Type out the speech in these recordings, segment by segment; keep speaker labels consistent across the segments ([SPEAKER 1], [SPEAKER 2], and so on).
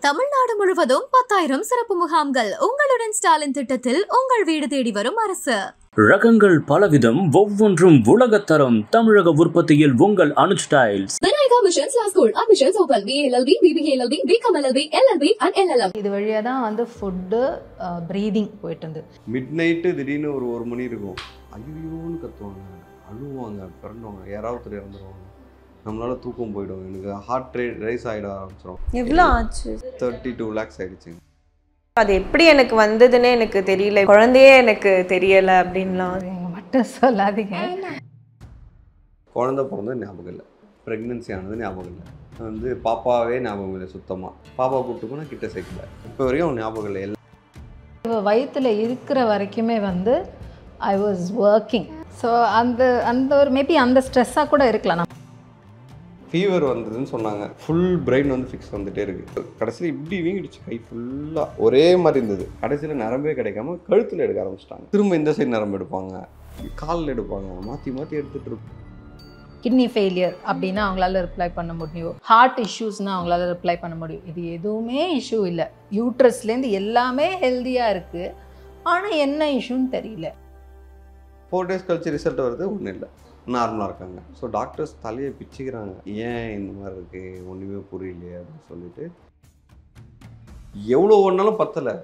[SPEAKER 1] தமிழ்நாடு முழுவதும் 10,000 சிறப்பு முகாம்கள். உங்களுடன் ஸ்டாலின் திட்டத்தில் உங்கள் வீடு தேடி வரும் அரசு.
[SPEAKER 2] ரகங்கள் பலவிதம், ஒவ்வொன்றும் உலகத்தரம். தமிழக உற்பத்தியில் உங்கள் Anuj tiles.
[SPEAKER 3] Vinayaka missions law school admissions open. BLLB, BBLLB, BCom LLB, LLB and LLM.
[SPEAKER 4] இது வழியாக தான் வந்து ஃபுட்டு ப்ரீதிங் போயிட்டு இருந்து.
[SPEAKER 5] மிட் நைட்டு திடீர்னு ஒரு மணி இருக்கும், ஐயோன்னு கத்துவாங்க, அழுவாங்க, பிறந்தவங்க யாராவது இறந்துருவாங்க. நம்மளால தூக்கம் போயிடும், எனக்கு ஹார்ட் ரேட் ரைஸ் ஆகிட ஆரம்பிச்சிடும்.
[SPEAKER 6] எவ்வளோ ஆச்சு?
[SPEAKER 5] 32 lakhs ஆகிடுச்சு.
[SPEAKER 6] அது எப்படி எனக்கு வந்ததுன்னு எனக்கு தெரியல, குழந்தையே எனக்கு தெரியலை அப்படின்லாம்.
[SPEAKER 4] நீங்கள் மட்டும் சொல்லாதீங்க.
[SPEAKER 5] குழந்தை பிறந்தது ஞாபகம் இல்லை, ப்ரெக்னென்சி ஆனது ஞாபகம் இல்லை, வந்து பாப்பாவே ஞாபகம் இல்லை சுத்தமாக. பாப்பா கூப்பிட்டு போனால் கிட்ட சேர்க்கல, இப்போ வரைக்கும் ஞாபகம் இல்லை.
[SPEAKER 4] வயிற்றில் இருக்கிற வரைக்குமே வந்து ஐ வாஸ் ஒர்க்கிங். ஸோ அந்த அந்த ஒரு மேபி அந்த ஸ்ட்ரெஸ்ஸாக கூட இருக்கலாம்.
[SPEAKER 5] ஃபீவர் வந்ததுன்னு சொன்னாங்க, ஃபுல் பிரெயின் வந்து ஃபிக்ஸ் வந்துகிட்டே இருக்குது. கடைசியில் இப்படி வீங்கிடுச்சு, கை ஃபுல்லாக ஒரே மாதிரி இருந்தது. கடைசியில் நரம்பே கிடைக்காம கழுத்தில் எடுக்க ஆரம்பிச்சிட்டாங்க. திரும்ப இந்த சைடு நரம்பு எடுப்பாங்க, காலில் எடுப்பாங்க, மாற்றி மாற்றி எடுத்துகிட்டு இருப்போம்.
[SPEAKER 4] கிட்னி ஃபெயிலியர் அப்படின்னா அவங்களால ரிப்ளை பண்ண முடியும், ஹார்ட் இஷ்யூஸ்னால் அவங்களால ரிப்ளை பண்ண முடியும். இது எதுவுமே இஷ்யூ இல்லை, யூட்ரஸ்லேருந்து எல்லாமே ஹெல்த்தியாக இருக்குது. ஆனால் என்ன இஷ்யூன்னு தெரியல.
[SPEAKER 5] 4 days கழிச்சு ரிசல்ட் வருது, ஒன்றும் இல்லை, நார்மலாக இருக்காங்க. ஸோ டாக்டர்ஸ் தலையை பிச்சுக்கிறாங்க, ஏன் இந்த மாதிரி இருக்குது, ஒன்றுமே புரியலையே அப்படின்னு சொல்லிட்டு. எவ்வளோ ஒன்றாலும் பத்தலை,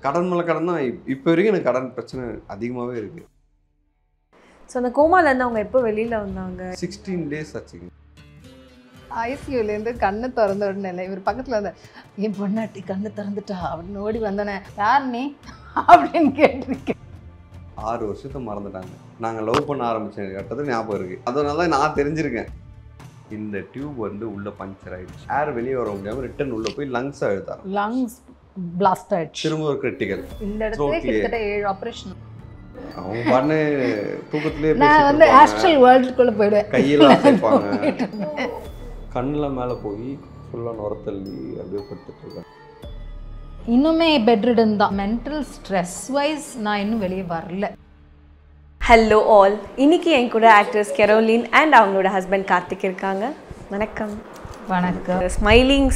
[SPEAKER 5] கடன் மேலே கடன் தான். இப்போ வரைக்கும் எனக்கு கடன் பிரச்சனை அதிகமாகவே இருக்குது.
[SPEAKER 6] ஸோ அந்த கோமாலேருந்து அவங்க எப்போ வெளியில் வந்தாங்க?
[SPEAKER 5] 16 days ஆச்சுங்க.
[SPEAKER 4] ஐசியூலேருந்து கண்ணு திறந்த உடனே இல்லை, இவர் பக்கத்தில் வந்து என் பொண்ணாட்டி கண்ணு திறந்துட்டா அப்படின்னு ஓடி வந்தோன்னே, யார் நீ அப்படின்னு கேட்டிருக்கேன்.
[SPEAKER 5] 6 வருஷத்தை மறந்துட்டாங்க. நாங்கள் லவ் பண்ண ஆரம்பித்த கட்டத்தில் ஞாபகம் இருக்குது. அதனால நான் தெரிஞ்சிருக்கேன், இந்த டியூப் வந்து உள்ளே பஞ்சர் ஆகிடுச்சு, ஏர் வெளியே வர முடியாமல் ரிட்டன் உள்ளே போய் லங்ஸை எழுதாங்க.
[SPEAKER 4] லங்ஸ் பிளாஸ்ட் ஆயிடுச்சு,
[SPEAKER 5] திரும்ப ஒரு கிரிட்டிக்கல்.
[SPEAKER 4] இந்த இடத்துல கிட்டத்தட்ட 7 ஆப்ரேஷன்.
[SPEAKER 5] அவங்க பண்ணு தூக்கத்திலே
[SPEAKER 4] நான் வந்து ஆஸ்ட்ரல் வேர்ல்டுக்குள்ளே போயிடுவேன்,
[SPEAKER 5] கையெல்லாம் சேர்ப்பாங்க, கண்ணில் மேலே போய் ஃபுல்லாக நுரத்தள்ளி அப்படியே படுத்துட்டு இருக்காங்க.
[SPEAKER 4] இன்னுமே பெட்ரிடன் தான். மென்டல் ஸ்ட்ரெஸ் வைஸ் நான் இன்னும் வெளியே வரல.
[SPEAKER 6] ஹலோ ஆல், இன்னைக்கு என் கூட ஆக்ட்ரஸ் கெரோலின் அண்ட் அவங்களோட ஹஸ்பண்ட் கார்த்திக் இருக்காங்க. வணக்கம்.
[SPEAKER 4] வணக்கம்.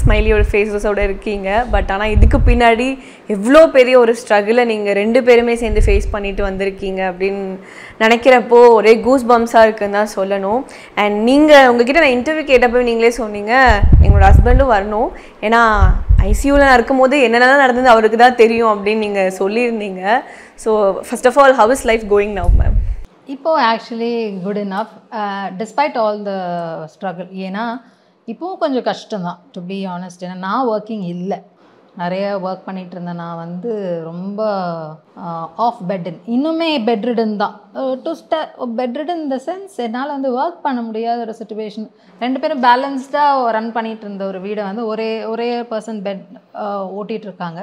[SPEAKER 6] ஸ்மைலியோட ஃபேஸஸோட இருக்கீங்க. பட் ஆனால் இதுக்கு பின்னாடி எவ்வளோ பெரிய ஒரு ஸ்ட்ரகிளை நீங்கள் 2 பேருமே சேர்ந்து ஃபேஸ் பண்ணிட்டு வந்திருக்கீங்க அப்படின்னு நினைக்கிறப்போ ஒரே கூஸ் பம்ஸாக இருக்குன்னு தான் சொல்லணும். அண்ட் நீங்கள் உங்ககிட்ட நான் இன்டர்வியூ கேட்டப்போ நீங்களே சொன்னீங்க, எங்களோட ஹஸ்பண்டும் வரணும், ஏன்னா ஐசியூவில் நான் இருக்கும்போது என்னென்னலாம் நடந்தது அவருக்கு தான் தெரியும் அப்படின்னு நீங்கள் சொல்லியிருந்தீங்க. So first of all, how is life going now ma'am?
[SPEAKER 4] இப்போது actually good enough despite all the struggle. ஏன்னா இப்போவும் கொஞ்சம் கஷ்டம்தான், டு பி ஆனஸ்ட். ஏன்னா நான் ஒர்க்கிங் இல்லை, நிறைய ஒர்க் பண்ணிகிட்டு இருந்தேன். நான் வந்து ரொம்ப ஆஃப் பெட்டன், இன்னுமே பெட்ரிடன் தான். பெட்ரிடன் இந்த சென்ஸ் என்னால் வந்து ஒர்க் பண்ண முடியாத ஒரு சுச்சுவேஷன். 2 பேரும் பேலன்ஸ்டாக ரன் பண்ணிகிட்டு இருந்த ஒரு வீடை வந்து ஒரே பர்சன் பெட் ஓட்டிகிட்ருக்காங்க.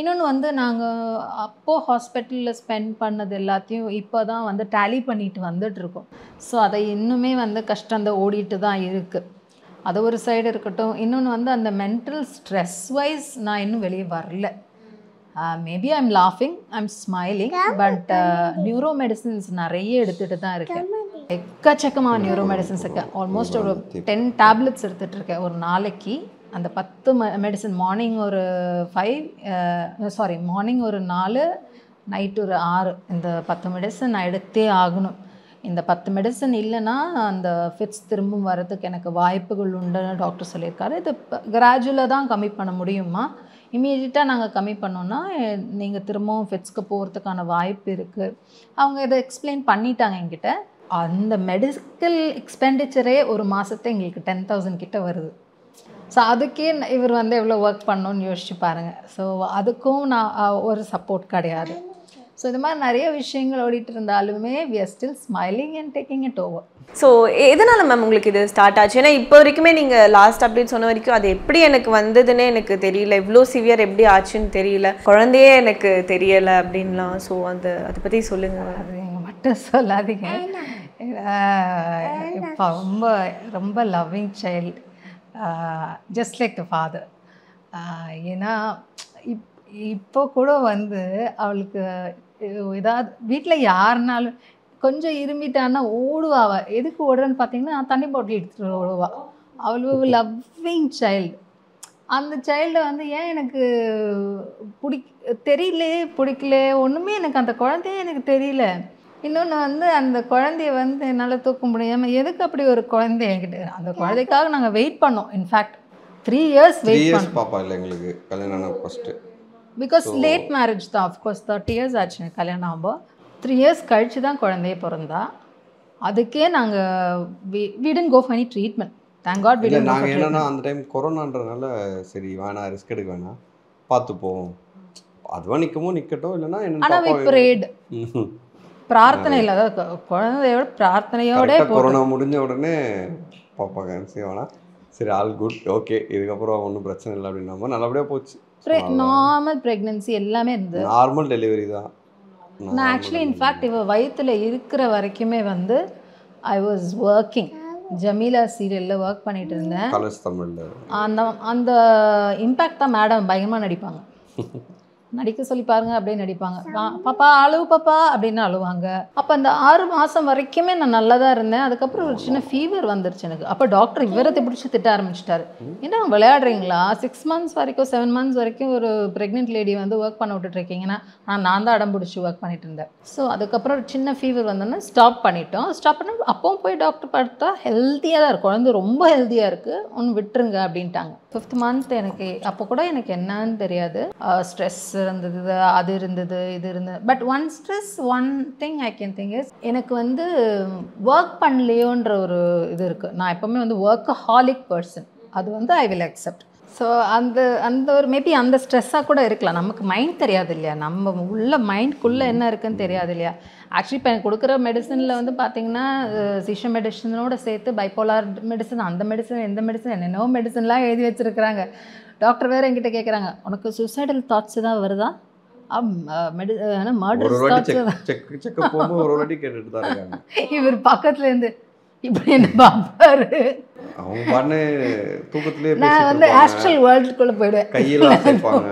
[SPEAKER 4] இன்னொன்று வந்து நாங்கள் அப்போது ஹாஸ்பிட்டலில் ஸ்பெண்ட் பண்ணது எல்லாத்தையும் இப்போ தான் வந்து டேலி பண்ணிட்டு வந்துட்டுருக்கோம். ஸோ அதை இன்னுமே வந்து கஷ்டம் தான் ஓடிட்டு தான் இருக்குது. அது ஒரு சைடு இருக்கட்டும். இன்னொன்று வந்து அந்த மென்டல் ஸ்ட்ரெஸ் வைஸ் நான் இன்னும் வெளியே வரல. மேபி ஐம் லாஃபிங், I'm smiling, but neuro medicines நிறைய எடுத்துகிட்டு தான் இருக்கேன். எக்கச்சக்கமாக நியூரோ மெடிசின்ஸ் இருக்கேன். ஆல்மோஸ்ட் ஒரு 10 tablets எடுத்துகிட்ருக்கேன் ஒரு நாளைக்கு. அந்த 10 மெடிசன், மார்னிங் ஒரு 5 மார்னிங் ஒரு 4, நைட்டு ஒரு 6, இந்த 10 மெடிசன் நான் எடுத்தே ஆகணும். இந்த 10 மெடிசன் இல்லைன்னா அந்த ஃபிட்ஸ் திரும்பவும் வரதுக்கு எனக்கு வாய்ப்புகள் உண்டுன்னு டாக்டர் சொல்லியிருக்காரு. இது கிராஜுவலாக தான் கம்மி பண்ண முடியுமா, இமீடியட்டாக நாங்கள் கம்மி பண்ணோன்னா நீங்கள் திரும்பவும் ஃபிட்ஸ்க்கு போகிறதுக்கான வாய்ப்பு இருக்குது. அவங்க இதை எக்ஸ்பிளைன் பண்ணிட்டாங்க என்கிட்ட. அந்த மெடிக்கல் எக்ஸ்பெண்டிச்சரே ஒரு மாதத்தை எங்களுக்கு 10,000 கிட்ட வருது. ஸோ அதுக்கே இவர் வந்து எவ்வளோ ஒர்க் பண்ணணும்னு யோசிச்சு பாருங்கள். ஸோ அதுக்கும் நான் ஒரு சப்போர்ட் கிடையாது. ஸோ இது மாதிரி நிறைய விஷயங்கள் ஓடிட்டு இருந்தாலுமே we are still smiling and taking it over.
[SPEAKER 6] So எதனால் மேம் உங்களுக்கு இது ஸ்டார்ட் ஆச்சு? ஏன்னா இப்போ வரைக்குமே நீங்கள் லாஸ்ட் அப்டேட் சொன்ன வரைக்கும் அது எப்படி எனக்கு வந்ததுன்னே எனக்கு தெரியல, இவ்வளோ சிவியர் எப்படி ஆச்சுன்னு தெரியல, குழந்தையே எனக்கு தெரியலை அப்படின்லாம். ஸோ அதை பற்றி சொல்லுங்கள்.
[SPEAKER 4] அது நீங்கள் மட்டும் சொல்லாதீங்க. இப்போ ரொம்ப ரொம்ப loving child, just like the father. ஏன்னா இப்போ கூட வந்து அவளுக்கு ஏதாவது வீட்டில் யாருனாலும் கொஞ்சம் இருமிட்டான்னா ஓடுவா. எதுக்கு ஓடுறன்னு பார்த்தீங்கன்னா தண்ணி பாட்டில் எடுத்துகிட்டு ஓடுவா. அவ்வளோ லவ்விங் சைல்டு. அந்த சைல்டை வந்து ஏன் எனக்கு பிடிக்கல ஒன்றுமே எனக்கு அந்த குழந்தையே எனக்கு தெரியல. இன்னொன்று வந்து அந்த குழந்தைய வந்து என்னால் தூக்க முடியாமல் எதுக்கு அப்படி ஒரு குழந்தை என்கிட்ட அந்த குழந்தைக்காக நாங்கள் வெயிட் பண்ணோம். இன்ஃபேக்ட் 3 years வெயிட் பண்ணோம்.
[SPEAKER 5] பாப்பா இல்லை எங்களுக்கு கல்யாணம் ஃபஸ்ட்டு
[SPEAKER 4] பிகாஸ் லேட் மேரேஜ் தான். ஆஃப்கோர்ஸ் 30 years ஆச்சு எனக்கு கல்யாணம் ஆகும்போது. 3 years கழிச்சு தான் குழந்தையே பிறந்தா. அதுக்கே நாங்கள் we didn't go for any treatment. Thank God we didn't go for
[SPEAKER 5] நாங்கள் என்னன்னா
[SPEAKER 4] treatment.
[SPEAKER 5] அந்த டைம் கொரோனான்றதுனால சரி வேணாம் ரிஸ்க் எடுக்க வேணாம் பார்த்துப்போம், அதுவாக நிற்கட்டும் இல்லைன்னா
[SPEAKER 4] ஆனால் we prayed.
[SPEAKER 5] என்ன
[SPEAKER 4] பிரார்த்தனை இல்லை, அதாவது குழந்தையோட பிரார்த்தனையோட
[SPEAKER 5] கொரோனா முடிஞ்ச உடனே பாப்பா கன்சீவ் வேணாம், சரி ஆல் குட் ஓகே இதுக்கப்புறம் ஒன்றும் பிரச்சனை இல்லை அப்படின்னா நல்லபடியாக போச்சு.
[SPEAKER 4] நார்மல் ப்ரெக்னென்சி எல்லாமே இருந்தது.
[SPEAKER 5] நார்மல் டெலிவரி தான்.
[SPEAKER 4] நான் ஆக்சுவலி இன்ஃபேக்ட் இவ வயிற்றுல இருக்கிற வரைக்குமே வந்து ஐ வாஸ் ஒர்க்கிங். ஜமீலா சீரியலில் ஒர்க் பண்ணிட்டு இருந்தேன்.
[SPEAKER 5] கலர்ஸ் தமிழில்
[SPEAKER 4] அந்த அந்த இம்பேக்ட் தான் மேடம் பயங்கரமாக நடிப்பாங்க. நடிக்க சொல்லி பாருங்க அப்படின்னு நடிப்பாங்க. பாப்பா அழுவு பாப்பா அப்படின்னு அழுவாங்க. அப்போ அந்த 6 மாதம் வரைக்குமே நான் நல்லா தான் இருந்தேன். அதுக்கப்புறம் ஒரு சின்ன ஃபீவர் வந்துருச்சு எனக்கு. அப்போ டாக்டர் இவரத்தை பிடிச்சி திட்ட ஆரம்பிச்சிட்டாரு. என்ன விளையாடுறீங்களா, 6 months வரைக்கும் 7 months வரைக்கும் ஒரு ப்ரெக்னென்ட் லேடி வந்து ஒர்க் பண்ண விட்டுட்ருக்கீங்கன்னா நான் தான் அடம் பிடிச்சி ஒர்க் பண்ணிட்டு இருந்தேன். ஸோ அதுக்கப்புறம் ஒரு சின்ன ஃபீவர் வந்தோன்னா ஸ்டாப் பண்ணிட்டோம். ஸ்டாப் பண்ண அப்பவும் போய் டாக்டர் பார்த்தா ஹெல்த்தியாக தான் இருக்கும், குழந்தை ரொம்ப ஹெல்த்தியாக இருக்குது, ஒன்று விட்டுருங்க அப்படின்ட்டாங்க. 5th month எனக்கு அப்போ கூட எனக்கு என்னன்னு தெரியாது. ஸ்ட்ரெஸ் இருந்தது, அது இருந்தது, இது இருந்தது. But one thing I can think is எனக்கு வந்து ஒர்க் பண்ணலையோன்ற ஒரு இது இருக்குது. நான் எப்போவுமே வந்து ஒர்க்கஹாலிக் பர்சன், அது வந்து ஐ வில் அக்செப்ட். ஸோ அந்த அந்த ஒரு மேபி அந்த ஸ்ட்ரெஸ்ஸாக கூட இருக்கலாம். நமக்கு மைண்ட் தெரியாது இல்லையா, நம்ம உள்ள மைண்ட்குள்ளே என்ன இருக்குன்னு தெரியாது இல்லையா. ஆக்சுவலி இப்போ எனக்கு கொடுக்குற மெடிசனில் வந்து பார்த்திங்கன்னா சிஷ மெடிசனோடு சேர்த்து பைப்போலார் மெடிசன், அந்த மெடிசன், எந்த மெடிசன், என்னென்னோ மெடிசன்லாம் எழுதி வச்சுருக்குறாங்க. டாக்டர் வேறு என்கிட்ட கேட்குறாங்க, உனக்கு சூசைடல் தாட்ஸ் தான் வருதா, இவர் பக்கத்துலேருந்து இப்படி என்ன பாப்பாரு.
[SPEAKER 5] அவங்க பாட்டு தூக்கத்திலே
[SPEAKER 4] நான் வந்து ஆஸ்ட்ரல் வேர்ல்டுக்குள்ளே போயிடுவேன்,
[SPEAKER 5] கையெல்லாம் சேர்ப்பாங்க.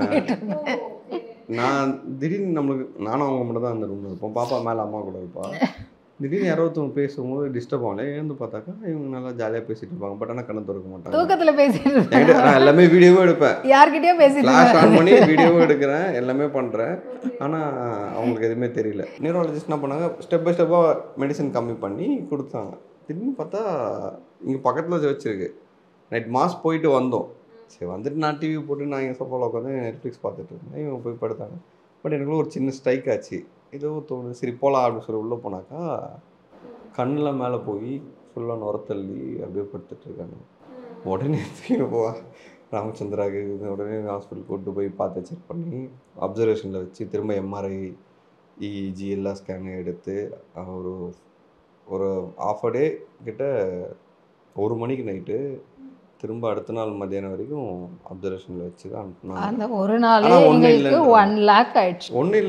[SPEAKER 5] நான் திடீர்னு நம்மளுக்கு நானும் அவங்க மட்டும் தான் அந்த ரூமில் இருப்போம், பாப்பா மேலே அம்மா கூட இருப்பாள். திடீர்னு யாரோ ஒருத்தவங்க பேசும்போது டிஸ்டர்ப் ஆகல, எழுந்து பார்த்தாக்கா இவங்க நல்லா ஜாலியாக பேசிட்டு இருப்பாங்க. பட் ஆனால் கண்ணை திறக்க மாட்டாங்க.
[SPEAKER 4] தூக்கத்தில் பேசிட்டு
[SPEAKER 5] நான் எல்லாமே வீடியோவும் எடுப்பேன்,
[SPEAKER 4] யார்கிட்டயோ பேசிட்டு
[SPEAKER 5] ஃப்ளாஷ் ஆன் பண்ணி வீடியோவும் எடுக்கிறேன், எல்லாமே பண்ணுறேன். ஆனால் அவங்களுக்கு எதுவுமே தெரியல. நியூரோலஜிஸ்ட் என்ன பண்ணாங்க, ஸ்டெப் பை ஸ்டெப்பாக மெடிசன் கம்மி பண்ணி கொடுத்தாங்க. திடீர்னு பார்த்தா இங்கே பக்கத்தில் வச்சுருக்கு. நைட் மாஸ் போயிட்டு வந்தோம், சரி வந்துட்டு நான் டிவி போட்டு நான் இங்கே சோஃபாவில் உட்காந்து நெட்ஃப்ளிக்ஸ் பார்த்துட்டு இருந்தேன். இவங்க போய் படுத்தாங்க. பட் எனக்குள்ள ஒரு சின்ன ஸ்ட்ரைக் ஆச்சு, ஏதோ தோணுது, சரி போகலாம் அப்படின்னு சொல்லி உள்ளே போனாக்கா கண்ணில் மேலே போய் ஃபுல்லாக நுரத்தள்ளி அப்படியே படுத்துட்ருக்காங்க. உடனே போவா ராமச்சந்திராவுக்கு உடனே ஹாஸ்பிட்டல் கூப்பிட்டு போய் பார்த்து செக் பண்ணி அப்சர்வேஷனில் வச்சு திரும்ப எம்ஆர்ஐ இஇஜி எல்லா ஸ்கேனும் எடுத்து ஒரு ½ a day கிட்ட 1 மணிக்கு நைட்டு திரும்ப அடுத்த நாள் மத்தியானம் வரைக்கும் அப்சர்வேஷனில் வச்சு தான் அனுப்புனாங்க.
[SPEAKER 4] அந்த ஒரு நாளே எங்களுக்கு 1 lakh ஆயிடுச்சு.
[SPEAKER 5] ஒன்றும்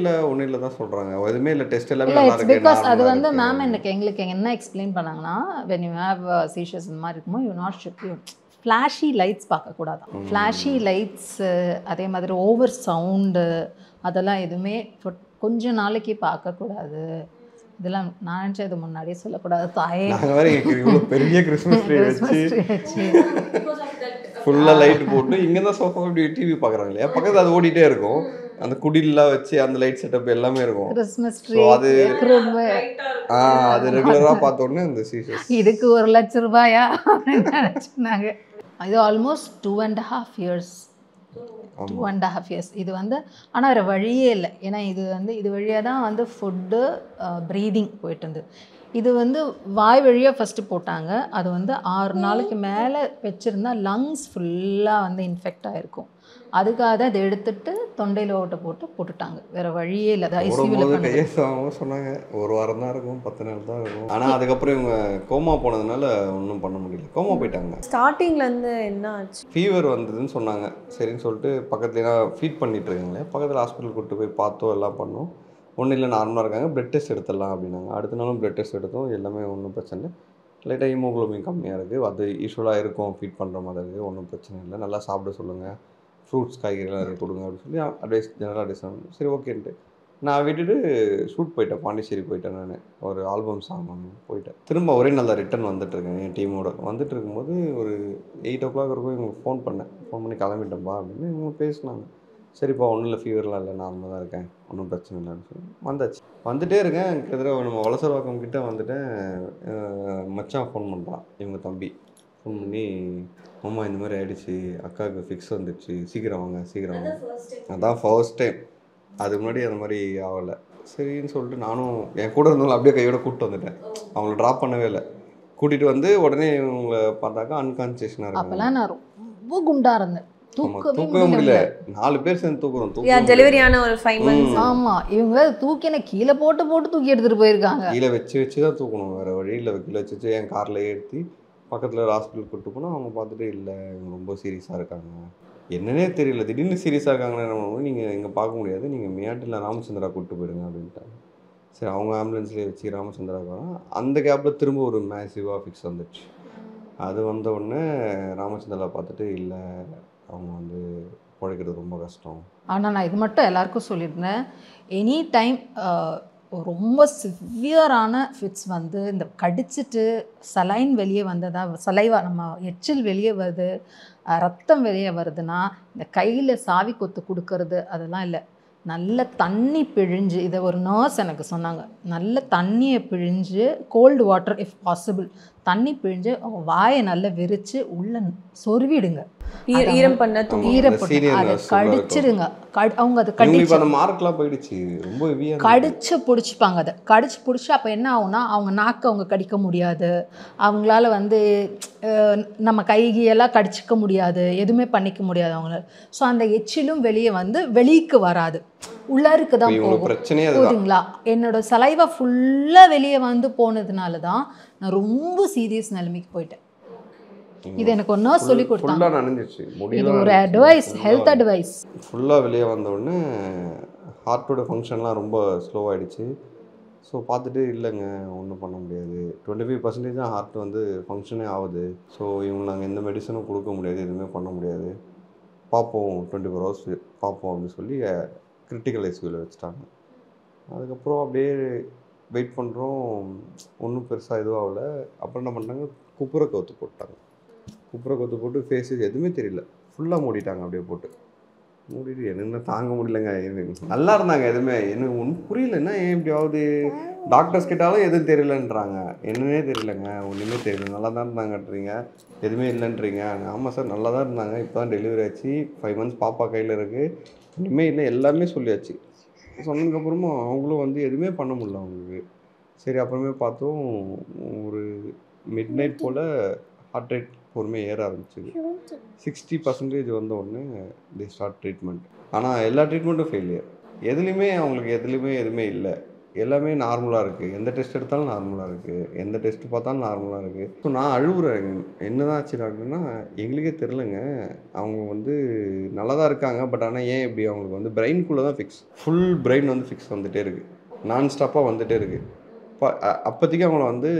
[SPEAKER 5] இல்லை தான் சொல்கிறாங்க, எதுவுமே இல்லை, டெஸ்ட் எல்லாமே
[SPEAKER 4] இல்லை.
[SPEAKER 5] நல்லா
[SPEAKER 4] இட்ஸ்
[SPEAKER 5] இருக்கு.
[SPEAKER 4] பிகாஸ் அது வந்து மேம் எங்களுக்கு என்ன எக்ஸ்பிளைன் பண்ணாங்கன்னா, when you have seizures இந்த மாதிரி இருக்குமோ you not should flashy lights பார்க்கக்கூடாதான். ஃப்ளாஷி லைட்ஸ், அதே மாதிரி ஓவர் சவுண்டு, அதெல்லாம் எதுவுமே கொஞ்ச நாளைக்கு பார்க்கக்கூடாது. இதெல்லாம் நான் நினச்சேன் இது முன்னாடியே சொல்லக்கூடாது. தாயே
[SPEAKER 5] பெரிய கிறிஸ்மஸ் ட்ரீ வச்சு ஃபுல்லாக லைட் போட்டு இங்கே தான் சோஃபா இப்படி டிவி பார்க்குறாங்க இல்லையா, பக்கத்தில் அது ஓடிட்டே இருக்கும். அந்த குடிலாம் வச்சு அந்த லைட் செட்டப் எல்லாமே இருக்கும்.
[SPEAKER 4] கிறிஸ்மஸ் ட்ரீ
[SPEAKER 5] அது அது ரெகுலராக பார்த்தோன்னே அந்த சீசன்
[SPEAKER 4] இதுக்கு 1 லட்சம் ரூபாயா அப்படின்னு நினச்சிருந்தாங்க. இது ஆல்மோஸ்ட் 2.5 years. 2.5 years இது வந்து. ஆனால் வேறு வழியே இல்லை, ஏன்னா இது வழியாக தான் வந்து ஃபுட்டு ப்ரீதிங் போயிட்டு இருந்தது. இது வந்து வாய் வழியாக ஃபஸ்ட்டு போட்டாங்க. அது வந்து 6 நாளைக்கு மேலே வச்சுருந்தா லங்ஸ் ஃபுல்லாக வந்து இன்ஃபெக்ட் ஆகிருக்கும். அதுக்காக தான் இதை எடுத்துட்டு தொண்டையில் ஓட்ட போட்டுட்டாங்க. வேறு வழியே இல்லை. அது
[SPEAKER 5] ஐசியூவில் சொன்னாங்க 1 வாரம் தான் இருக்கும், 10 நாள் தான் இருக்கும். ஆனால் அதுக்கப்புறம் இவங்க கோமா போனதுனால ஒன்றும் பண்ண முடியல, கோமா போயிட்டாங்க.
[SPEAKER 6] ஸ்டார்டிங்லேருந்து என்ன ஆச்சு,
[SPEAKER 5] ஃபீவர் வந்ததுன்னு சொன்னாங்க. சரின்னு சொல்லிட்டு பக்கத்துலேயே ஃபீட் பண்ணிட்டு இருக்காங்களே, பக்கத்தில் ஹாஸ்பிட்டல் கூப்பிட்டு போய் பார்த்தோம், எல்லாம் பண்ணோம். ஒன்றும் இல்லை, நார்மலாக இருக்காங்க, பிளட் டெஸ்ட் எடுத்துடலாம் அப்படின்னாங்க. அடுத்த நாளும் பிளட் டெஸ்ட் எடுத்தோம், எல்லாமே ஒன்றும் பிரச்சனை இல்லை. லைட்டாக ஹீமோக்ளோபின் கம்மியாக இருக்குது, அது யூஸ்வலாக இருக்கும், ஃபீட் பண்ணுற மாதிரி இருக்குது, ஒன்றும் பிரச்சனை இல்லை, நல்லா சாப்பிட சொல்லுங்கள், ஃப்ரூட்ஸ் காய்கறிலாம் நிறைய கொடுங்க அப்படின்னு சொல்லி ஜெனரல் அட்வைஸ். சரி ஓகேன்ட்டு நான் விட்டுட்டு ஷூட் போயிட்டேன், பாண்டிச்சேரி போயிட்டேன். நான் ஒரு ஆல்பம் சாங் போயிட்டேன். திரும்ப ஒரே நல்லா ரிட்டர்ன் வந்துட்டுருக்கேன் என் டீமோட. வந்துட்டு இருக்கும்போது ஒரு 8 o'clock இருக்கும். இவங்களுக்கு ஃபோன் பண்ணி கிளம்பிட்டேன்ப்பா அப்படின்னு இவங்க பேசினாங்க. சரிப்பா ஒன்றும் இல்லை, ஃபீவர்லாம் இல்லை, நார்மலாக தான் இருக்கேன், ஒன்றும் பிரச்சனை இல்லைன்னு சொல்லி வந்தாச்சு. வந்துகிட்டே இருக்கேன். கிட்டத்தட்ட நம்ம வலசரவாக்கம் கிட்டே வந்துட்டேன். மச்சான் ஃபோன் பண்ணுறான், இவங்க தம்பி ஃபோன் பண்ணி, அம்மா இந்த மாதிரி ஆகிடுச்சு, அக்காவுக்கு ஃபிக்ஸ் வந்துடுச்சு, சீக்கிரம் வாங்க சீக்கிரம் வாங்க. அதான் ஃபர்ஸ்ட் டைம். அதுக்கு முன்னாடி அந்த மாதிரி ஆகலை. சரின்னு சொல்லிட்டு நானும் என் கூட இருந்தவங்களை அப்படியே கையோட கூப்பிட்டு வந்துட்டேன். அவங்கள ட்ராப் பண்ணவே இல்லை. கூட்டிகிட்டு வந்து உடனே இவங்களை பார்த்தாக்கா அன்கான்சியஸ்னாக இருக்கு.
[SPEAKER 4] அப்போல்லாம் நான் ரொம்ப குண்டா இருந்தேன்,
[SPEAKER 5] தூக்கவே முடியல. 4 பேர் சேர்ந்து தூக்குறோம்.
[SPEAKER 6] டெலிவரியான ஒரு 5 months.
[SPEAKER 4] ஆமா, இவங்க தூக்கின கீழே போட்டு தூக்கி எடுத்துட்டு போயிருக்காங்க.
[SPEAKER 5] கீழே வச்சு தான் தூக்கணும், வேறு வழியில் கீழே வச்சு என் காரில் ஏற்றி பக்கத்தில் ஹாஸ்பிட்டல் கூப்பிட்டு போனால் அவங்க பார்த்துட்டு இல்லை இவங்க ரொம்ப சீரியஸாக இருக்காங்க, என்னன்னே தெரியல, திடீர்னு சீரியஸாக இருக்காங்கன்னு நீங்கள் இங்கே பார்க்க முடியாது, நீங்கள் மியாட்டில் ராமச்சந்திரா கூப்பிட்டு போயிடுங்க அப்படின்ட்டாங்க. சரி அவங்க ஆம்புலன்ஸ்லேயே வச்சு ராமச்சந்திரா போனால் அந்த கேப்பில் திரும்ப ஒரு மேசிவாக ஃபிக்ஸ் வந்துடுச்சு. அது வந்த உடனே ராமச்சந்திரா பார்த்துட்டு இல்லை அவங்க வந்து பிழைக்கிறது ரொம்ப கஷ்டம்.
[SPEAKER 4] ஆனால் நான் இது மட்டும் எல்லாருக்கும் சொல்லியிருந்தேன், எனி டைம் ரொம்ப சிவியரான ஃபிட்ஸ் வந்து இந்த கடிச்சிட்டு சலைன் வெளியே வந்ததா, சலைவா நம்ம எச்சில் வெளியே வருது, ரத்தம் வெளியே வருதுன்னா இந்த கையில் சாவி கொத்து கொடுக்கறது அதெல்லாம் இல்லை. நல்ல தண்ணி பிழிஞ்சு, இதை ஒரு நர்ஸ் எனக்கு சொன்னாங்க, நல்ல தண்ணியை பிழிஞ்சு கோல்டு வாட்டர் இஃப் பாசிபிள் தண்ணி பிழிஞ்சு அவங்க வாயை நல்லா விரித்து உள்ள சொருவிடுங்க,
[SPEAKER 6] ஈரம் பண்ண
[SPEAKER 4] அதை கடிச்சிடுங்க. அவங்க அதை கடிச்சு பிடிச்சிப்பாங்க. அதை கடிச்சு பிடிச்சி அப்போ என்ன ஆகும்னா அவங்க நாக்கை அவங்க கடிக்க முடியாது, அவங்களால வந்து நம்ம கைகையெல்லாம் கடிச்சிக்க முடியாது, எதுவுமே பண்ணிக்க முடியாது அவங்களால. ஸோ அந்த எச்சிலும் வெளியே வந்து வெளிக்கு வராது, உள்ளருக்கு தான் போகும். புரியுதுங்களா? என்னோட சலைவா ஃபுல்லாக வெளியே வந்து போனதுனால தான் நான் ரொம்ப சீரியஸ் நிலைமைக்கு போயிட்டேன். இது எனக்கு ஒரு நர்ஸ் சொல்லி கொடுத்தாங்க.
[SPEAKER 5] நனைஞ்சிச்சு,
[SPEAKER 4] இது ஒரு அட்வைஸ், ஹெல்த் அட்வைஸ்.
[SPEAKER 5] ஃபுல்லாக வெளியே வந்த உடனே ஹார்ட்டோட ஃபங்க்ஷன்லாம் ரொம்ப ஸ்லோவாகிடுச்சு. ஸோ பார்த்துட்டு இல்லைங்க ஒன்றும் பண்ண முடியாது, 25% தான் ஹார்ட் வந்து ஃபங்க்ஷனே ஆகுது. ஸோ இவங்க நாங்கள் எந்த மெடிசனும் கொடுக்க முடியாது, எதுவுமே பண்ண முடியாது, பார்ப்போம் 24 hours பார்ப்போம் அப்படின்னு சொல்லி கிரிட்டிக்கல் ஐசியூவில் வச்சுட்டாங்க. அதுக்கப்புறம் அப்படியே வெயிட் பண்ணுறோம், ஒன்றும் பெருசாக எதுவும் ஆகலை. அப்புறம் என்ன பண்ணாங்க, குப்புரை கவுத்து போட்டாங்க. குப்புரை கவுத்து போட்டு ஃபேஸஸ் எதுவுமே தெரியல, ஃபுல்லாக மூடிட்டாங்க. அப்படியே போட்டு மூடிட்டு என்ன தாங்க முடியலங்க. நல்லா இருந்தாங்க, எதுவுமே எனக்கு ஒன்றும் புரியலன்னா ஏன் இப்படி ஆகுது. டாக்டர்ஸ் கிட்டாலும் எதுவும் தெரியலன்றாங்க, என்னன்னே தெரியலங்க, ஒன்றுமே தெரியல, நல்லா தான் இருந்தாங்கன்றீங்க, எதுவுமே இல்லைன்றீங்க. ஆமாம் சார் நல்லா தான் இருந்தாங்க, இப்போ தான் டெலிவரி ஆச்சு, 5 months பாப்பா கையில் இருக்குது, இனிமேல் இல்லை, எல்லாமே சொல்லியாச்சு. சொன்னதுக்கப்புறமும் அவங்களும் வந்து எதுவுமே பண்ண முடியல அவங்களுக்கு. சரி அப்புறமே பார்த்தோம், ஒரு மிட் நைட் போல் ஹார்ட் ரேட் பொறுமையாக ஏற ஆரம்பிச்சிது. 60% வந்த உடனே தி ஸ்டார்ட் ட்ரீட்மெண்ட். ஆனால் எல்லா ட்ரீட்மெண்ட்டும் ஃபெயிலியர், எதுலேயுமே அவங்களுக்கு எதுவுமே இல்லை, எல்லாமே நார்மலாக இருக்குது, எந்த டெஸ்ட் எடுத்தாலும் நார்மலாக இருக்குது, எந்த டெஸ்ட் பார்த்தாலும் நார்மலாக இருக்குது. ஸோ நான் அழுகுறேன், என்ன தான் ஆச்சு டாக்டர்னா எங்களுக்கே தெரிலங்க, அவங்க வந்து நல்லா தான் இருக்காங்க, பட் ஆனால் ஏன் இப்படி அவங்களுக்கு வந்து பிரெயின்குள்ளே தான் ஃபிக்ஸ், ஃபுல் பிரெயின் வந்து ஃபிக்ஸ் வந்துகிட்டே இருக்குது, நான் ஸ்டாப்பாக வந்துகிட்டே இருக்குது. அப்போதைக்கு அவங்கள வந்து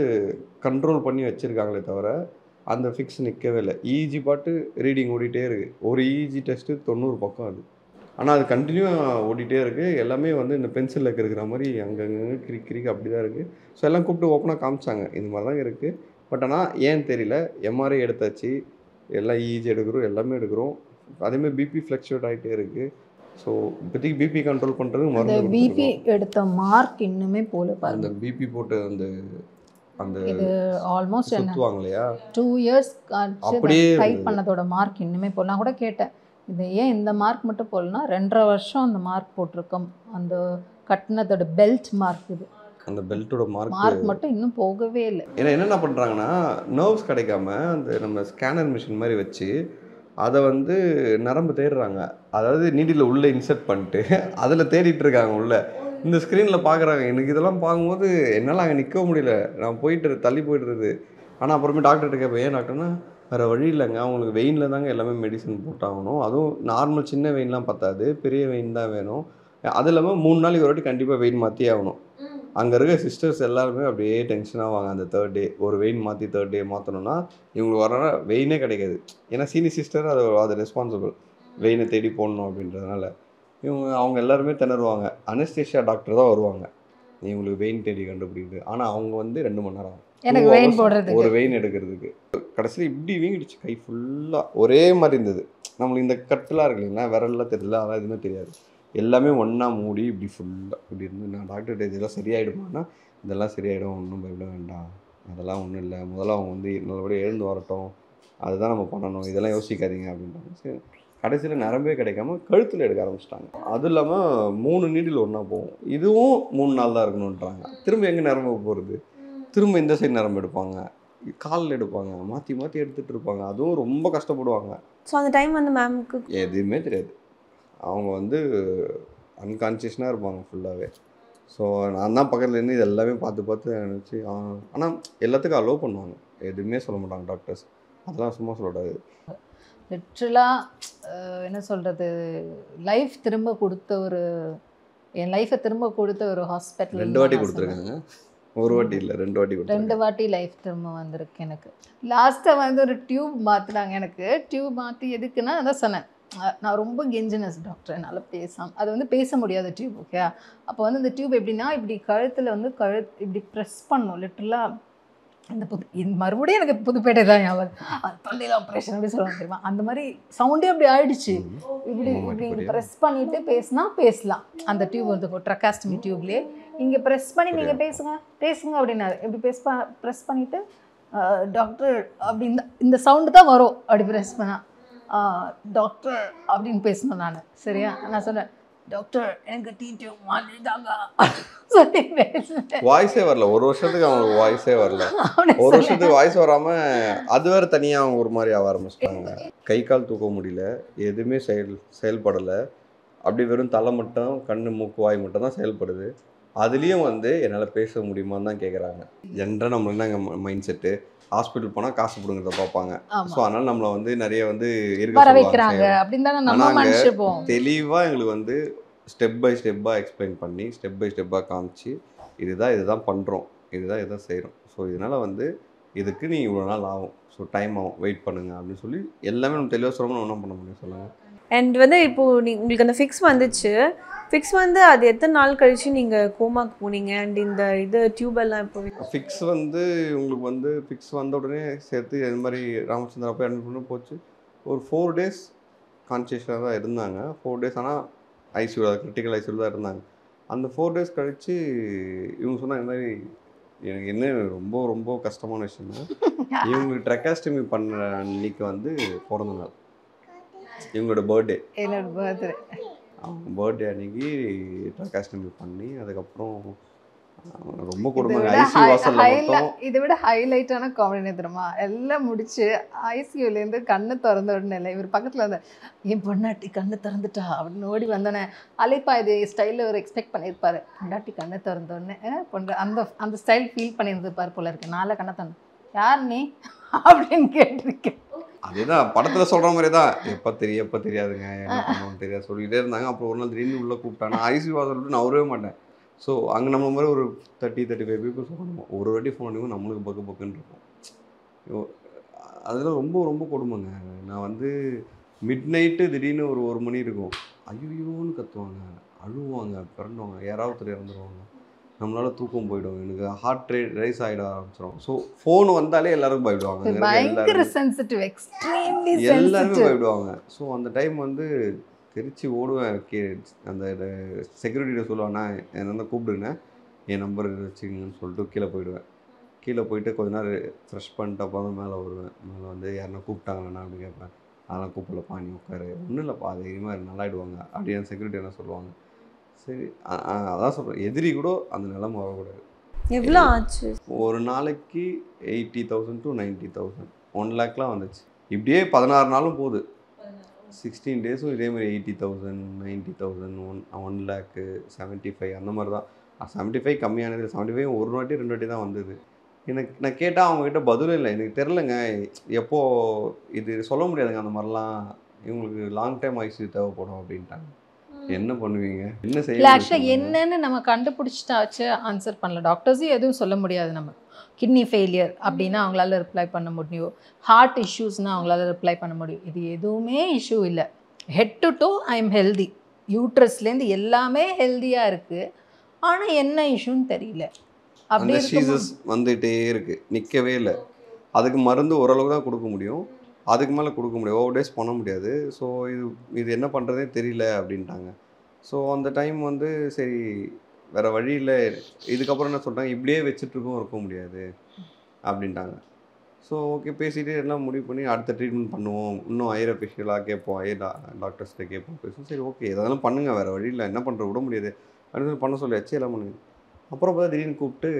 [SPEAKER 5] கண்ட்ரோல் பண்ணி வச்சுருக்காங்களே தவிர அந்த ஃபிக்ஸ் நிற்கவே இல்லை. இஇஜி பாட்டு ரீடிங் ஓடிட்டே இருக்குது, ஒரு இஇஜி டெஸ்ட்டு 90 பக்கம் அது, ஆனால் அது கண்டினியூவாக ஓடிட்டே இருக்குது. எல்லாமே வந்து இந்த பென்சிலில் இருக்கிற மாதிரி அங்கங்கே கிரிக்கு அப்படி தான் இருக்குது. ஸோ எல்லாம் கூப்பிட்டு ஓப்பனாக காமிச்சாங்க, இந்த மாதிரி தான் இருக்குது, பட் ஆனால் ஏன் தெரியல. எம்ஆர்ஐ எடுத்தாச்சு, எல்லாம் இஇஜி எடுக்கிறோம், எல்லாமே எடுக்கிறோம், அதேமாதிரி பிபி ஃப்ளக்சுவேட் ஆகிட்டே இருக்குது. ஸோ இப்போதைக்கு பிபி கண்ட்ரோல் பண்ணுறது மருந்து.
[SPEAKER 4] பிபி எடுத்த மார்க் இன்னுமே போல பாருங்க,
[SPEAKER 5] அந்த பிபி போட்டு அந்த அந்த
[SPEAKER 4] இது ஆல்மோஸ்ட்
[SPEAKER 5] சுத்துவாங்க இல்லையா,
[SPEAKER 4] 2 years
[SPEAKER 5] அப்படியே
[SPEAKER 4] டைப் பண்ணதோட மார்க் இன்னுமே போல. நான் கூட கேட்டேன், இது ஏன் இந்த மார்க் மட்டும் போடலன்னா 2.5 வருஷம் அந்த மார்க் போட்டிருக்கோம், அந்த கட்டினதோட பெல்ட் மார்க், இது
[SPEAKER 5] அந்த பெல்ட்டோட
[SPEAKER 4] மார்க் மட்டும் இன்னும் போகவே இல்லை.
[SPEAKER 5] ஏன்னா என்னென்ன பண்ணுறாங்கன்னா நர்வ்ஸ் கிடைக்காம அந்த நம்ம ஸ்கேனர் மிஷின் மாதிரி வச்சு அதை வந்து நரம்பு தேடுறாங்க, அதாவது நீடில் உள்ளே இன்சர்ட் பண்ணிட்டு அதில் தேடிட்டு இருக்காங்க உள்ளே. இந்த ஸ்க்ரீனில் பார்க்குறாங்க, எனக்கு இதெல்லாம் பார்க்கும்போது என்னால் அங்கே நிற்க முடியல, நான் தள்ளி போய்ட்டுருது. ஆனால் அப்புறமே டாக்டர்கிட்ட கேட்பேன், ஏன் டாக்டர்னா வேறு வழி இல்லைங்க, அவங்களுக்கு வெயினில் தாங்க எல்லாமே மெடிசன் போட்டாகணும், அதுவும் நார்மல் சின்ன வெயின்லாம் பத்தாது, பெரிய வெயின் தான் வேணும், அது இல்லாமல் 3 நாளைக்கு ஒரு வாட்டி கண்டிப்பாக வெயின் மாற்றியே ஆகணும். அங்கே இருக்க சிஸ்டர்ஸ் எல்லாருமே அப்படியே டென்ஷன் ஆவாங்க. அந்த 3rd day ஒரு வெயின் மாற்றி 3rd day மாற்றணும்னா இவங்களுக்கு வர வெயினே கிடைக்காது, ஏன்னா சீனியர் சிஸ்டர் அது ரெஸ்பான்சிபிள் வெயினை தேடி போடணும் அப்படின்றதுனால. அவங்க எல்லாருமே திணறுவாங்க. அனஸ்தேஷியா டாக்டர் தான் வருவாங்க, இவங்களுக்கு வெயின் தேடி கண்டுபிடிக்குது. ஆனால் அவங்க வந்து 2 மணி நேரம் ஆகும்
[SPEAKER 4] எனக்கு
[SPEAKER 5] 2
[SPEAKER 4] வெயின்
[SPEAKER 5] hours
[SPEAKER 4] போடுறதுக்கு.
[SPEAKER 5] ஒரு வெயின் எடுக்கிறதுக்கு. கடைசியில் இப்படி வீங்கிடுச்சு கை ஃபுல்லாக, ஒரே மாதிரி இருந்தது. நம்மளுக்கு இந்த கட்டுலாம் இருக்கு இல்லைங்களா, விரல்லாம் தெரியல, அதெல்லாம் எதுவுமே தெரியாது, எல்லாமே ஒன்றா மூடி இப்படி ஃபுல்லாக இப்படி இருந்து. நான் டாக்டர்கிட்ட இதெல்லாம் சரியாயிடுமான்னா, இதெல்லாம் சரியாயிடும், ஒன்றும் பயப்பட வேண்டாம், அதெல்லாம் ஒன்றும் இல்லை, முதல்ல அவங்க வந்து நல்லபடியாக எழுந்து வரட்டும், அதுதான் நம்ம பண்ணணும், இதெல்லாம் யோசிக்காதீங்க அப்படின்றாங்க. சரி, கடைசியில் நரம்பே கிடைக்காம கழுத்தில் எடுக்க ஆரம்பிச்சிட்டாங்க. அதுவும் இல்லாமல் 3 நீடில் ஒன்றா போகும், இதுவும் 3 நாள் தான் இருக்கணுன்றாங்க. திரும்ப எங்கே நரம்பு போகிறது, திரும்ப இந்த சைடு நரம்பு எடுப்பாங்க, காலில் எடுப்பாங்க, மாற்றி மாற்றி எடுத்துகிட்டு இருப்பாங்க. அதுவும் ரொம்ப கஷ்டப்படுவாங்க.
[SPEAKER 6] ஸோ அந்த டைம் வந்து மேம்க்கு
[SPEAKER 5] எதுவுமே தெரியாது, அவங்க வந்து அன்கான்சியஸ்னாக இருப்பாங்க ஃபுல்லாகவே. ஸோ நான் தான் பக்கத்துலேருந்து இது எல்லாமே பார்த்து பார்த்து நினச்சி, ஆனால் எல்லாத்துக்கும் அலோவ் பண்ணுவாங்க, எதுவுமே சொல்ல மாட்டாங்க டாக்டர்ஸ், அதெல்லாம் சும்மா சொல்லக்கூடாது.
[SPEAKER 4] லிட்ரலாக என்ன சொல்கிறது, லைஃப் திரும்ப கொடுத்த ஒரு, என் லைஃப்பை திரும்ப கொடுத்த ஒரு ஹாஸ்பிட்டல்.
[SPEAKER 5] 2 வாட்டி கொடுத்துருக்காங்க, ஒரு வாட்டி இல்லை 2 வாட்டி
[SPEAKER 4] 2
[SPEAKER 5] கொடுத்துருக்காங்க.
[SPEAKER 4] வாட்டி லைஃப் திரும்ப வந்திருக்கு எனக்கு. லாஸ்ட்டாக வந்து ஒரு டியூப் மாற்றினாங்க எனக்கு. டியூப் மாற்றி எதுக்குன்னா, அதான் சொன்னேன், நான் ரொம்ப கெஞ்சினஸ் டாக்டர், என்னால் அது வந்து பேச முடியாத டியூப். ஓகே, அப்போ வந்து இந்த டியூப் எப்படின்னா, இப்படி கழுத்தில் வந்து இப்படி ப்ரெஸ் பண்ணும் லிட்ரலாக. இந்த மறுபடியும் எனக்கு புதுப்பேட்டை தான் ஞாபகம், தொண்டையில் ஆப்ரேஷன் அப்படி சொல்லுவாங்க தெரியுமா, அந்த மாதிரி சவுண்டே அப்படி ஆயிடுச்சு. இப்படி இப்படி ப்ரெஸ் பண்ணிட்டு பேசலாம். அந்த டியூப் வந்து ட்ரக்காஸ்டமி டியூப்லேயே இங்கே ப்ரெஸ் பண்ணி நீங்கள் பேசுங்க அப்படின்னாரு. இப்படி ப்ரெஸ் பண்ணிவிட்டு டாக்டர் அப்படி இந்த சவுண்டு தான் வரும், அப்படி ப்ரெஸ் பண்ணால் டாக்டர் அப்படின்னு பேசணும் நான். சரியா, நான் சொன்னேன், டாக்டர் எனக்கு டியூப் மாட்டிட்டாங்க சொல்லி பேசுகிறேன்.
[SPEAKER 5] வாய்ஸே வரல, ஒரு வருஷத்துக்கு அவங்களுக்கு வாய்ஸே வரல. ஒரு வருஷத்துக்கு வாய்ஸ் வராமல் அது வேறு தனியாக அவங்க ஒரு மாதிரி ஆக ஆரம்பிச்சிட்டாங்க. கை கால் தூக்க முடியல, எதுவுமே செயல்படலை, அப்படி வெறும் தலை மட்டும், கண்ணு மூக்கு வாய் மட்டும் தான் செயல்படுது. அதுலேயும் வந்து என்னால் பேச முடியுமான்னு தான் கேட்குறாங்க. ஜென்ரலாக நம்மளுக்கு தான் எங்கள் மைண்ட் செட்டு, ஹாஸ்பிட்டல் போனால் காசு பிடுங்கிறத பார்ப்பாங்க. ஸோ அதனால் நம்மளை வந்து நிறைய வந்து
[SPEAKER 4] வர வைக்கிறாங்க அப்படின்னு தானே நம்ம நினைச்சுப்போம்.
[SPEAKER 5] தெளிவாக எங்களுக்கு வந்து ஸ்டெப் பை ஸ்டெப்பாக எக்ஸ்பிளைன் பண்ணி, ஸ்டெப் பை ஸ்டெப்பாக காமிச்சு, இதுதான் பண்ணுறோம், இதுதான் செய்கிறோம், ஸோ இதனால் வந்து இதுக்கு நீ இவ்வளோ நாள் ஆகும், ஸோ டைம் ஆகும், வெயிட் பண்ணுங்க அப்படின்னு சொல்லி எல்லாமே நம்ம தெளிவாக சொல்லணும். ஒன்றும் பண்ண முடியும் சொல்லுங்கள்.
[SPEAKER 6] அண்ட் வந்து இப்போது உங்களுக்கு அந்த ஃபிக்ஸ் வந்துச்சு, ஃபிக்ஸ் வந்து அது எத்தனை நாள் கழிச்சு நீங்கள் கோமாக்கு போனீங்க? அண்ட் இந்த டியூபெல்லாம் இப்போ
[SPEAKER 5] ஃபிக்ஸ் வந்து உங்களுக்கு வந்து ஃபிக்ஸ் வந்த உடனே சேர்த்து இது மாதிரி ராமச்சந்திரா போய் அட்மிட் பண்ணி போச்சு. ஒரு 4 days கான்சியஸாக தான் இருந்தாங்க. 4 days ஆனால் ஐசியூவில், கிரிட்டிக்கல் ஐசியூவில் தான் இருந்தாங்க. அந்த 4 days கழித்து இவங்க சொன்னாங்க, இந்த மாதிரி எனக்கு என்ன ரொம்ப ரொம்ப கஷ்டமான விஷயம்னா, இவங்களுக்கு ட்ரெக்காஸ்டமி பண்ண அன்னைக்கு வந்து பிறந்த நாள், இவங்களோட பர்த்டே,
[SPEAKER 4] என்னோட பர்த்டே.
[SPEAKER 5] அவங்க பர்த்டே அன்னைக்கு ட்ரெக்காஸ்டமி பண்ணி, அதுக்கப்புறம் ரொம்ப கொடுமைங்க. ஐசியூ வாசல்ல மட்டும்
[SPEAKER 4] இதை விட ஹைலைட்டான காமெடி தெரியுமா, எல்லாம் முடிச்சு ஐசியூலேருந்து கண்ணை திறந்த உடனே இல்லை, இவர் பக்கத்தில் இருந்த என் பொண்டாட்டி கண்ணை திறந்துட்டா அப்படின்னு ஓடி வந்தோடனே, அலைப்பா இது ஸ்டைலில் ஒரு எக்ஸ்பெக்ட் பண்ணியிருப்பாரு. பொண்டாட்டி கண்ணை திறந்த உடனே அந்த ஸ்டைல் ஃபீல் பண்ணியிருந்துப்பார் போல இருக்கு. நாளை கண்ணை திறந்து, யார் நீ அப்படின்னு கேட்டிருக்கேன்.
[SPEAKER 5] அதுதான் படத்தில் சொல்கிற மாதிரி தான், எப்போ தெரியாதுங்க, என்ன பண்ணுவோம் தெரியாது சொல்லிகிட்டே இருந்தாங்க. அப்புறம் ஒரு நாள் திடீர்னு உள்ளே கூப்பிட்டாங்க, ஐசியூ வாசல் நான் வரவே மாட்டேன். ஸோ அங்கே நம்ம மாதிரி ஒரு 30-35 பீப்புள்ஸ் பண்ணணும். ஒரு வாட்டி ஃபோன் அடிக்கும் நம்மளுக்கு பக்குன்னு இருக்கும். அதெல்லாம் ரொம்ப ரொம்ப கொடுமைங்க. நான் வந்து மிட் நைட்டு திடீர்னு ஒரு 1 மணி இருக்கும், ஐயோன்னு கத்துவாங்க, அழுவாங்க, பிறண்டுவாங்க, யாராவது இறந்துருவாங்க, நம்மளால தூக்கம் போயிடும், எனக்கு ஹார்ட் ரேட் ரைஸ் ஆகிட ஆரம்பிச்சிடும். ஸோ ஃபோன் வந்தாலே எல்லாரும் பயப்படுவாங்க, எல்லாருமே பயப்படுவாங்க. ஸோ அந்த டைம் வந்து தெரிச்சு ஓடுவேன். அந்த செக்யூரிட்டியை சொல்லுவாண்ணா என்ன கூப்பிடுங்க, என் நம்பர் வச்சுக்கங்கன்னு சொல்லிட்டு கீழே போயிடுவேன். கீழே போயிட்டு கொஞ்ச நேரம் ஃப்ரெஷ் பண்ணிட்டு அப்போ தான் மேலே வருவேன். மேலே வந்து யாருன்னா கூப்பிட்டாங்கண்ணா அப்படின்னு கேட்பேன். அதெல்லாம் கூப்பிடலப்பா, நீ உட்காரு, ஒன்றும் இல்லைப்பா, அது மாதிரி நல்லாயிடுவாங்க அப்படின்னு செக்யூரிட்டி என்ன சொல்லுவாங்க. சரி, அதான் சொல்கிறேன், எதிரி கூட அந்த நிலைமை வரக்கூடாது.
[SPEAKER 6] எவ்வளோ ஆச்சு?
[SPEAKER 5] ஒரு நாளைக்கு 80,000 to 90,000, 1 lakh வந்துச்சு. இப்படியே 16 நாளும் போகுது. 16 daysம் இதேமாதிரி 80,000, 90,000, 1 lakh, 75 அந்த மாதிரி தான். 75 கம்மியானது, 75 ஒரு வாட்டி 2 வாட்டி தான் வந்தது. நான் கேட்டால் அவங்ககிட்ட பதிலும் இல்லை, எனக்கு தெரிலங்க, எப்போது இது சொல்ல முடியாதுங்க, அந்த மாதிரிலாம் இவங்களுக்கு லாங் டைம் ஐசியூ தேவைப்படும் அப்படின்ட்டாங்க. என்ன பண்ணுவீங்க, என்ன செய்ய?
[SPEAKER 4] ஆக்சுவலாக என்னன்னு நம்ம கண்டுபிடிச்சிட்டாச்சு ஆன்சர் பண்ணல. டாக்டர்ஸும் எதுவும் சொல்ல முடியாது. நம்ம கிட்னி ஃபெயிலியர் அப்படின்னா அவங்களால ரிப்ளை பண்ண முடியும், ஹார்ட் இஷ்யூஸ்னால் அவங்களால ரிப்ளை பண்ண முடியும். இது எதுவுமே இஷ்யூ இல்லை. Head to toe I am healthy, யூட்ரஸ்லேருந்து எல்லாமே ஹெல்த்தியாக இருக்குது. ஆனால் என்ன இஷ்யூன்னு தெரியல. அப்படி
[SPEAKER 5] அந்த சீசஸ் வந்துகிட்டே இருக்குது, நிற்கவே இல்லை. அதுக்கு மருந்து ஓரளவு தான் கொடுக்க முடியும், அதுக்கு மேலே கொடுக்க முடியும், ஓவர் டேஸ் பண்ண முடியாது. ஸோ இது என்ன பண்ணுறதே தெரியல அப்படின்ட்டாங்க. ஸோ அந்த டைம் வந்து சரி வேறு வழி இல்லை, இதுக்கப்புறம் என்ன சொல்லிட்டாங்க, இப்படியே வச்சுட்ருக்கும் இருக்க முடியாது அப்படின்ட்டாங்க. ஸோ ஓகே பேசிகிட்டே எல்லாம் முடிவு பண்ணி அடுத்த ட்ரீட்மெண்ட் பண்ணுவோம், இன்னும் ஐயர் அஃபிஷியலாக கேட்போம், ஐயர் டாக்டர்ஸ்கிட்ட கேட்போம், பேசுவோம். சரி ஓகே எதனாலும் பண்ணுங்கள், வேறு வழி இல்லை, என்ன பண்ணுற விட முடியாது அப்படின்னு சொல்லி பண்ண சொல்லியாச்சு, எல்லாம் பண்ணுங்க. அப்புறம் பார்த்தா திடீர்னு கூப்பிட்டு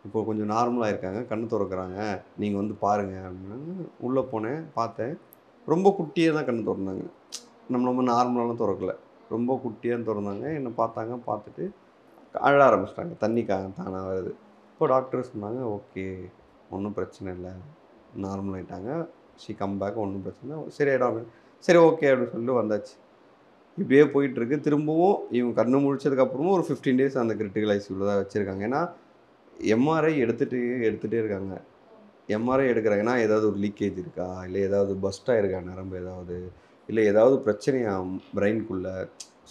[SPEAKER 5] இப்போ கொஞ்சம் நார்மலாக இருக்காங்க, கண்ணு திறக்கிறாங்க, நீங்கள் வந்து பாருங்கள் அப்படின்னா. உள்ளே போனேன், பார்த்தேன். ரொம்ப குட்டியாக தான் கண்ணு திறந்தாங்க, நம்ம நார்மலாலாம் திறக்கலை, ரொம்ப குட்டியாக திறந்தாங்க. என்னை பார்த்தாங்க, பார்த்துட்டு அழ ஆரம்பிச்சிட்டாங்க, தண்ணி தானாக வருது. இப்போ டாக்டர் சொன்னாங்க ஓகே ஒன்றும் பிரச்சனை இல்லை, நார்மல் ஆகிட்டாங்க, ஷி கம் பேக், ஒன்றும் பிரச்சனை சரி ஆகிடும் அப்படின்னு. சரி ஓகே அப்படின்னு சொல்லிட்டு வந்தாச்சு. இப்படியே போயிட்டுருக்கு. திரும்பவும் இவங்க கண்ணு முழிச்சதுக்கப்புறமும் ஒரு 15 days அந்த கிரிட்டிக்கல் ஐசியூவில் தான் வச்சுருக்காங்க. ஏன்னா எம்ஆர்ஐ எடுத்துகிட்டே இருக்காங்க. எம்ஆர்ஐ எடுக்கிறாங்கன்னா ஏதாவது ஒரு லீக்கேஜ் இருக்கா, இல்லை ஏதாவது பஸ்ட்டாக இருக்கா நரம்பு, இல்லை ஏதாவது பிரச்சனையா பிரெயின்குள்ளே.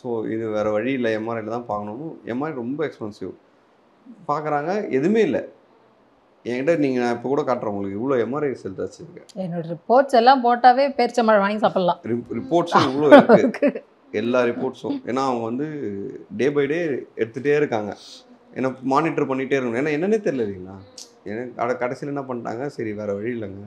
[SPEAKER 5] ஸோ இது வேறு வழி இல்லை, எம்ஆர்ஐயில் தான் பார்க்கணும். எம்ஆர்ஐ ரொம்ப எக்ஸ்பென்சிவ். பார்க்குறாங்க, எதுவுமே இல்லை. என்கிட்ட நான் இப்போ கூட காட்டுறேன் உங்களுக்கு, இவ்வளோ எம்ஆர்ஐ ரிசல்ட் வச்சுருக்கேன்.
[SPEAKER 4] என்னோட ரிப்போர்ட்ஸ் எல்லாம் போட்டாவே பேரிச்சம்பழம் வாங்கி சாப்பிட்லாம்.
[SPEAKER 5] ரிப்போர்ட்ஸும் இவ்வளோ இருக்குது, எல்லா ரிப்போர்ட்ஸும். ஏன்னா அவங்க வந்து டே பை டே எடுத்துகிட்டே இருக்காங்க, ஏன்னா மானிட்டர் பண்ணிகிட்டே இருக்கணும். ஏன்னா என்னன்னே தெரியல இல்லைங்களா. எனக்கு கடைசியில் என்ன பண்ணிட்டாங்க, சரி வேறு வழி இல்லைங்க,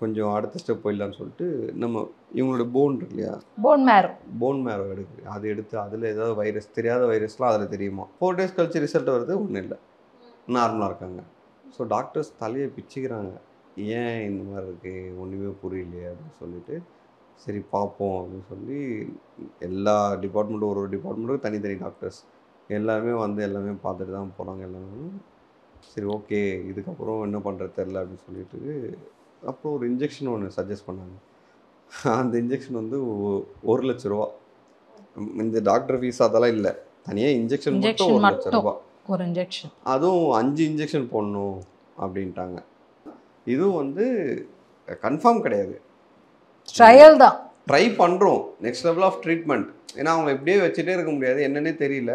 [SPEAKER 5] கொஞ்சம் அடுத்த ஸ்டெப் போயிடலான்னு சொல்லிட்டு நம்ம இவங்களோட போன் இருக்கு இல்லையா, போன் மேரோ எடுக்குது, அது எடுத்து அதில் ஏதாவது வைரஸ், தெரியாத வைரஸ்லாம் அதில் தெரியுமா. 4 days கழிச்சு ரிசல்ட் வருது, ஒன்றும் இல்லை, நார்மலாக இருக்காங்க. ஸோ டாக்டர்ஸ் தலையை பிச்சுக்கிறாங்க, ஏன் இந்த மாதிரி இருக்குது, ஒன்றுமே புரியலையே அப்படின்னு சொல்லிட்டு. சரி பார்ப்போம் அப்படின்னு சொல்லி எல்லா டிபார்ட்மெண்ட்டும் ஒரு டிபார்ட்மெண்ட்டும் தனித்தனி டாக்டர்ஸ் எல்லாருமே வந்து எல்லாமே பார்த்துட்டு தான் போகிறாங்க எல்லாமே. சரி ஓகே இதுக்கப்புறம் என்ன பண்ணுறது தெரில அப்படின்னு சொல்லிட்டு அப்புறம் ஒரு இன்ஜெக்ஷன் ஒன்று சஜஸ்ட் பண்ணாங்க. அந்த இன்ஜெக்ஷன் வந்து 1 லட்ச ரூபா. இந்த டாக்டர் ஃபீஸ் அதெல்லாம் இல்லை, தனியாக இன்ஜெக்ஷன் மட்டும் 1 லட்ச ரூபா.
[SPEAKER 4] ஒரு இன்ஜெக்ஷன்,
[SPEAKER 5] அதுவும் 5 இன்ஜெக்ஷன் போடணும் அப்படின்ட்டாங்க. இதுவும் வந்து கன்ஃபார்ம் கிடையாது,
[SPEAKER 4] ட்ரையல் தான்,
[SPEAKER 5] ட்ரை பண்ணுறோம், நெக்ஸ்ட் லெவல் ஆஃப் ட்ரீட்மெண்ட். ஏன்னா அவங்க எப்படியே வச்சுட்டே இருக்க முடியாது, என்னன்னே தெரியல,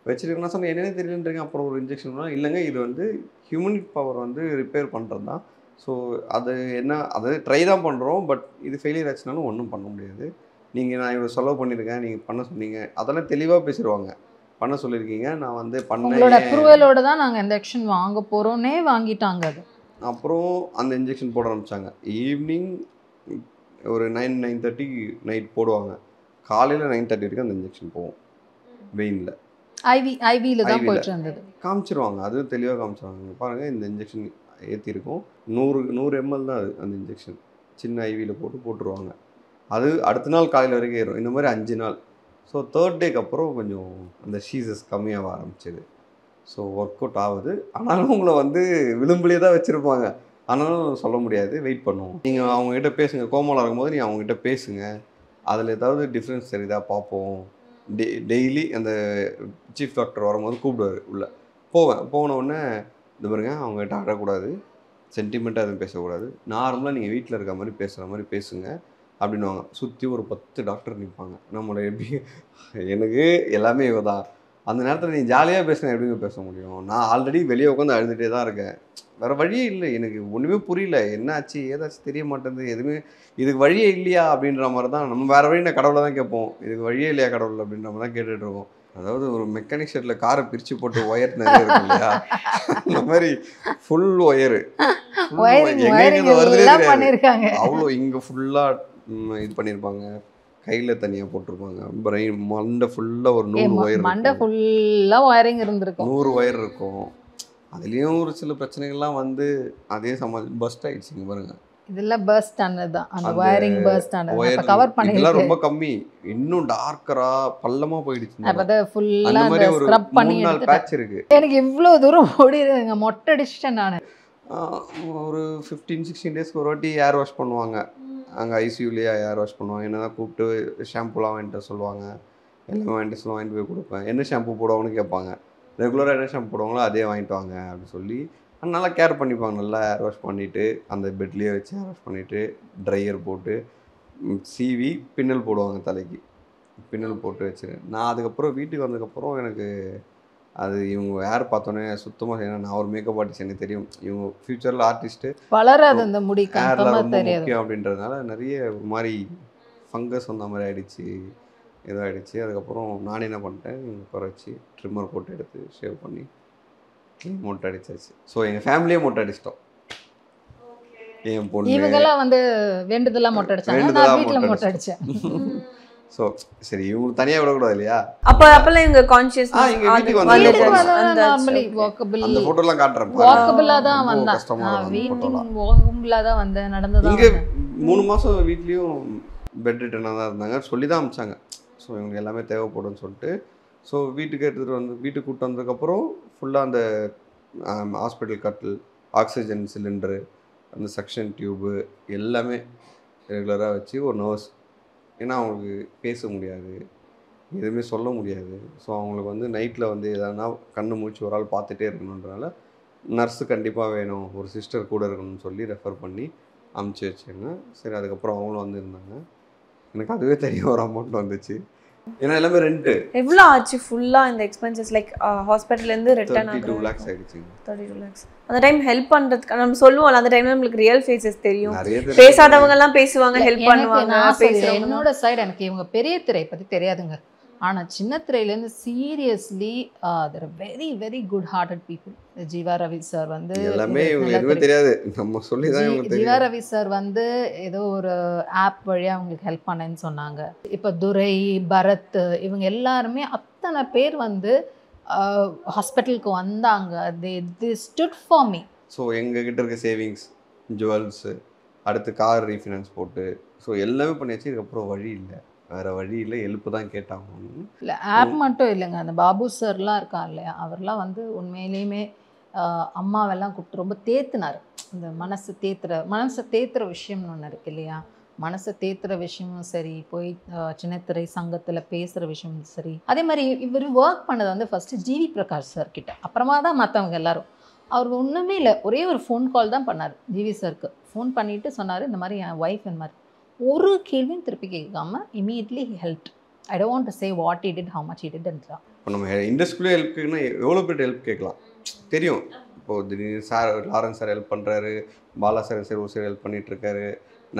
[SPEAKER 5] வச்சுருக்கேன்னா சொன்னால் என்னென்ன தெரியலன்றீங்க. அப்புறம் ஒரு இன்ஜெக்ஷன் இல்லைங்க, இது வந்து ஹியூமனிக் பவர் வந்து ரிப்பேர் பண்ணுறது தான். ஸோ அது என்ன, அதாவது ட்ரை தான் பண்ணுறோம், பட் இது ஃபெயிலியர் ஆச்சுனாலும் ஒன்றும் பண்ண முடியாது. நான் இவ்வளோ செலவு பண்ணியிருக்கேன், நீங்கள் பண்ண சொன்னீங்க, அதெல்லாம் தெளிவாக பேசிடுவாங்க, பண்ண சொல்லியிருக்கீங்க, நான் வந்து
[SPEAKER 4] உங்களோட அப்ரூவலோட தான் நாங்கள் இன்ஜெக்ஷன் வாங்க போகிறோன்னே வாங்கிட்டாங்க. அது அப்புறம்
[SPEAKER 5] அந்த இன்ஜெக்ஷன் போட ஆரம்பித்தாங்க. ஈவினிங் ஒரு 9-9:30 நைட் போடுவாங்க, காலையில் 9:30 வரைக்கும் அந்த இன்ஜெக்ஷன் போகும் வெயினில்.
[SPEAKER 4] ஐவியில் தான் போயிட்டு இருந்தது.
[SPEAKER 5] காமிச்சிருவாங்க, அதுவும் தெளிவாக காமிச்சிருவாங்க. பாருங்கள் இந்த இன்ஜெக்ஷன் ஏற்றிருக்கும், 100 ml தான் அது, அந்த இன்ஜெக்ஷன் சின்ன ஐவியில் போட்டுருவாங்க. அது அடுத்த நாள் காலையில் வரைக்கும் ஏறும், இந்த மாதிரி 5 நாள். ஸோ 3rd டேக்கு அப்புறம் கொஞ்சம் அந்த சீசஸ் கம்மியாக ஆரம்பிச்சிது. ஸோ ஒர்க் அவுட் ஆகுது. ஆனாலும் உங்களை வந்து விளிம்புலேயே தான் வச்சுருப்பாங்க, ஆனாலும் சொல்ல முடியாது, வெயிட் பண்ணுவோம். நீங்கள் அவங்ககிட்ட பேசுங்க, கோமாவில் இருக்கும்போது நீங்கள் அவங்ககிட்ட பேசுங்க, அதில் ஏதாவது டிஃப்ரென்ஸ் தெரியுதா பார்ப்போம். டெய்லி அந்த சீஃப் டாக்டர் வரும்போது கூப்பிடுவார் உள்ளே. போன உடனே இந்த பாருங்க அவங்ககிட்ட அழக்கூடாது, சென்டிமெண்ட்டாக எதுவும் பேசக்கூடாது, நார்மலாக நீங்கள் வீட்டில் இருக்க மாதிரி பேசுகிற மாதிரி பேசுங்க அப்படின்வாங்க. சுற்றி ஒரு 10 டாக்டர் நிற்பாங்க. நம்மளோட எப்படி எனக்கு எல்லாமே இவ தான். அந்த நேரத்தில் நீ ஜாலியாக பேசுனா எப்படிங்க பேச முடியும்? நான் ஆல்ரெடி வெளியே உட்காந்து அழுதுகிட்டே தான் இருக்கேன், வேறு வழியே இல்லை, எனக்கு ஒன்றுமே புரியல, என்னாச்சு ஏதாச்சும் தெரிய மாட்டேங்குது, எதுவுமே இதுக்கு வழியே இல்லையா அப்படின்ற மாதிரி தான். நம்ம வேறு வழி நான் கடவுளை தான் கேட்போம், இதுக்கு வழியே இல்லையா கடவுள் அப்படின்ற மாதிரி தான் கேட்டுட்ருக்கோம். அதாவது ஒரு மெக்கானிக் ஷெட்டில் காரை பிரித்து போட்டு ஒயர் நிறைய இருக்கும் இல்லையா, அந்த மாதிரி ஃபுல் ஒயரு எங்கெங்க வருது அவ்வளோ. இங்கே ஃபுல்லாக இது பண்ணியிருப்பாங்க, கையில் தனியாக போட்டிருப்பாங்க, பிரெயின் மண்டை ஃபுல்லாக ஒரு 100 ஒயர்,
[SPEAKER 4] மண்டை ஃபுல்லாக ஒயரிங் இருந்திருக்கும்,
[SPEAKER 5] 100 ஒயர் இருக்கும். அதுலேயும் ஒரு சில பிரச்சனைகள்லாம் வந்து அதே பஸ்ட் ஆகிடுச்சிங்க பாருங்க.
[SPEAKER 4] இதெல்லாம் பர்ஸ்ட் ஆனது தான், அந்த ஒயரிங் பர்ஸ்ட் ஆனது கவர் பண்ணி
[SPEAKER 5] இதெல்லாம் ரொம்ப கம்மி, இன்னும் டார்க்கரா பள்ளமா போயிடுச்சு.
[SPEAKER 4] அப்ப ஃபுல்லா அந்த ஸ்க்ரப் பண்ணி
[SPEAKER 5] 3 நாள் பேட்ச் இருக்கு.
[SPEAKER 4] எனக்கு இவ்வளவு தூரம் ஓடிடுங்க, மொட்டை அடிச்சிட்டேன் நான்.
[SPEAKER 5] ஒரு 15-16 டேஸ்க்கு ஒரு வாட்டி ஏர் வாஷ் பண்ணுவாங்க அங்கே ஐசியூலேயே, ஏர் வாஷ் பண்ணுவாங்க. என்னதான் கூப்பிட்டு ஷாம்புலாம் வாங்கிட்டு சொல்லுவாங்க, எல்லாம் வாங்கிட்டு போய் கொடுப்பேன். என்ன ஷாம்பு போடுவாங்கன்னு கேட்பாங்க, ரெகுலராக என்ன ஷாம்பு போடுவாங்களோ அதே வாங்கிட்டு வாங்க அப்படின்னு சொல்லி நல்லா கேர் பண்ணிப்பாங்க. நல்லா ஏர் வாஷ் பண்ணிவிட்டு அந்த பெட்லேயே வச்சு ஏர் வாஷ் பண்ணிவிட்டு ட்ரையர் போட்டு சீவி பின்னல் போடுவாங்க தலைக்கு. பின்னல் போட்டு வச்சுருக்கேன். நான் அதுக்கப்புறம் வீட்டுக்கு வந்ததுக்கப்புறம் எனக்கு அது இவங்க யார் பார்த்தோன்னே சுத்தமாக, ஏன்னா நான் ஒரு மேக்கப் ஆர்டிஸ்ட் எனக்கு தெரியும், இவங்க ஃப்யூச்சரில் ஆர்டிஸ்ட்டு
[SPEAKER 4] வளராது அந்த முடி
[SPEAKER 5] ஹேர்லாம்
[SPEAKER 4] கன்ஃபார்மாக
[SPEAKER 5] ரொம்ப
[SPEAKER 4] தெரியாது.
[SPEAKER 5] முக்கியம் அப்படின்றதுனால நிறைய ஒரு மாதிரி ஃபங்கஸ் வந்த மாதிரி ஆகிடுச்சு, இதாகிடுச்சு. அதுக்கப்புறம் நானே என்ன பண்ணிட்டேன், இவங்க உட்கார வச்சு ட்ரிம்மர் போட்டு எடுத்து ஷேவ் பண்ணி மொட்டை அடிச்சாச்சு. ஸோ எங்கள் ஃபேமிலியே மொட்டை அடிச்சிட்டோம். என் பொண்ணு
[SPEAKER 4] இவங்கெல்லாம் வந்து வேண்டுதெல்லாம் மொட்டை அடிச்சாங்க, நான் வீட்டில் மொட்டை அடித்தேன்.
[SPEAKER 5] ஸோ சரி, இவங்களுக்கு தனியாக விடக்கூடாது இல்லையா?
[SPEAKER 6] அப்பெல்லாம் இவங்க கான்ஷியஸ்
[SPEAKER 5] எங்க வீட்டுக்கு வந்து
[SPEAKER 4] நார்மலி வாக்கபிள்
[SPEAKER 5] அந்த ஃபோட்டோலாம் காட்டுறேன்.
[SPEAKER 4] வாக்கபிளாக தான்
[SPEAKER 5] ரொம்ப
[SPEAKER 4] வந்தேன்.
[SPEAKER 5] கஷ்டமா இருக்கும் அந்த
[SPEAKER 4] வீட்டின்
[SPEAKER 5] photoலாம்.
[SPEAKER 4] வாக்கபிளாக தான் வந்தேன், நடந்ததான்
[SPEAKER 5] இங்கே
[SPEAKER 4] வந்தேன்.
[SPEAKER 5] 3 மாதம் வீட்லேயும் பெட் ரிட்டனாக தான் இருந்தாங்க. சொல்லி தான் அமிச்சாங்க. ஸோ இவங்க எல்லாமே தேவைப்படும்னு சொல்லிட்டு, ஸோ வீட்டுக்கு எடுத்துகிட்டு வந்து வீட்டுக்கு கூப்பிட்டு வந்ததுக்கப்புறம் ஃபுல்லாக அந்த ஹாஸ்பிட்டல் கட்டில், ஆக்சிஜன் சிலிண்டரு, அந்த சக்ஷன் டியூபு எல்லாமே ரெகுலராக வச்சு ஒரு நர்ஸ், ஏன்னா அவங்களுக்கு பேச முடியாது, எதுவுமே சொல்ல முடியாது. ஸோ அவங்களுக்கு வந்து நைட்டில் வந்து எதனா கண்ணு மூச்சு ஒரு ஆள் பார்த்துட்டே இருக்கணுன்றனால நர்ஸு கண்டிப்பாக வேணும், ஒரு சிஸ்டர் கூட இருக்கணும்னு சொல்லி ரெஃபர் பண்ணி அமுச்சு வச்சேங்க. சரி, அதுக்கப்புறம் அவங்களும் வந்துருந்தாங்க. எனக்கு அதுவே தெரியும் ஒரு அமௌண்ட் வந்துச்சு, ஏன்னா எல்லாமே ரெண்ட்டு.
[SPEAKER 6] எவ்வளோ ஆச்சு ஃபுல்லாக இந்த எக்ஸ்பென்சஸ்? லைக் ஹாஸ்பிட்டல்லேருந்து ரிட்டர்ன்
[SPEAKER 5] 32 lakhs ஆகிடுச்சுங்க.
[SPEAKER 6] 32 lakhs. அந்த டைம் ஹெல்ப் பண்ணுறதுக்கு நம்ம சொல்லுவோம், அந்த டைம்ல நம்மளுக்கு ரியல் ஃபேஸஸ் தெரியும்,
[SPEAKER 5] நிறைய
[SPEAKER 6] பேசாதவங்க எல்லாம் பேசுவாங்க, ஹெல்ப்
[SPEAKER 4] எனக்கு
[SPEAKER 6] பண்ணுவாங்க,
[SPEAKER 4] நான் சொல்றேன்,
[SPEAKER 6] பேசுறவங்க.
[SPEAKER 4] என்னோட சைடு எனக்கு இவங்க பெரிய திரை பற்றி தெரியாதுங்க. ஆனால் சின்ன திரையிலேருந்து seriously they're very very good hearted people. Jeeva Ravi sir வந்து
[SPEAKER 5] எல்லாமே இவங்க எதுவுமே தெரியாது, நம்ம சொல்லி தான் இவங்களுக்கு
[SPEAKER 4] ஜீவா
[SPEAKER 5] தெரியும்.
[SPEAKER 4] ரவி சார் வந்து ஏதோ ஒரு ஆப் வழியாக அவங்களுக்கு ஹெல்ப் பண்ணேன்னு சொன்னாங்க. இப்போ துரை, பரத், இவங்க எல்லாருமே அத்தனை பேர் வந்து ஹாஸ்பிட்டலுக்கு வந்தாங்க. they stood for me.
[SPEAKER 5] So எங்ககிட்ட இருக்க சேவிங்ஸ், ஜுவல்ஸு, அடுத்து கார் ரீஃபினான்ஸ் போட்டு, ஸோ எல்லாமே பண்ணியாச்சு. இதுக்கப்புறம் வழி இல்லை, வேறு வழி இல்லை, எழுப்பு தான் கேட்டாங்க.
[SPEAKER 4] இல்லை ஆப் மட்டும் இல்லைங்க, அந்த பாபு சார்லாம் இருக்கா இல்லையா, அவர்லாம் வந்து உண்மையிலேயுமே அம்மாவெல்லாம் கூப்பிட்டு ரொம்ப தேத்துனார். இந்த மனசை தேத்துற விஷயம்னு ஒன்று இருக்கு இல்லையா, மனசை தேத்துற விஷயமும் சரி, போய் சின்னத்திரை சங்கத்தில் பேசுகிற விஷயமும் சரி. அதே மாதிரி இவர் ஒர்க் பண்ணது வந்து ஃபஸ்ட்டு ஜிவி பிரகாஷ் சார் கிட்ட, அப்புறமா தான் மற்றவங்க எல்லாரும். அவர் ஒன்றுமே இல்லை, ஒரே ஒரு ஃபோன் கால் தான் பண்ணார் ஜிவி சாருக்கு. ஃபோன் பண்ணிவிட்டு சொன்னார், இந்த மாதிரி என் ஒய்ஃப் இந்த மாதிரி. ஒரு கேள்வியும் திருப்பி கேட்காம immediately help. I don't want to say what he did, how much he டிட்ன்றா.
[SPEAKER 5] இப்போ நம்ம இண்டஸ்ட்ரியிலே ஹெல்ப் கேட்கணும்னா எவ்வளோ பேர் ஹெல்ப் கேட்கலாம் தெரியும். இப்போது திடீர்னு சார் லாரன்ஸ் சார் ஹெல்ப் பண்ணுறாரு, பாலா சார் ஒரு சார் ஹெல்ப் பண்ணிகிட்ருக்காரு,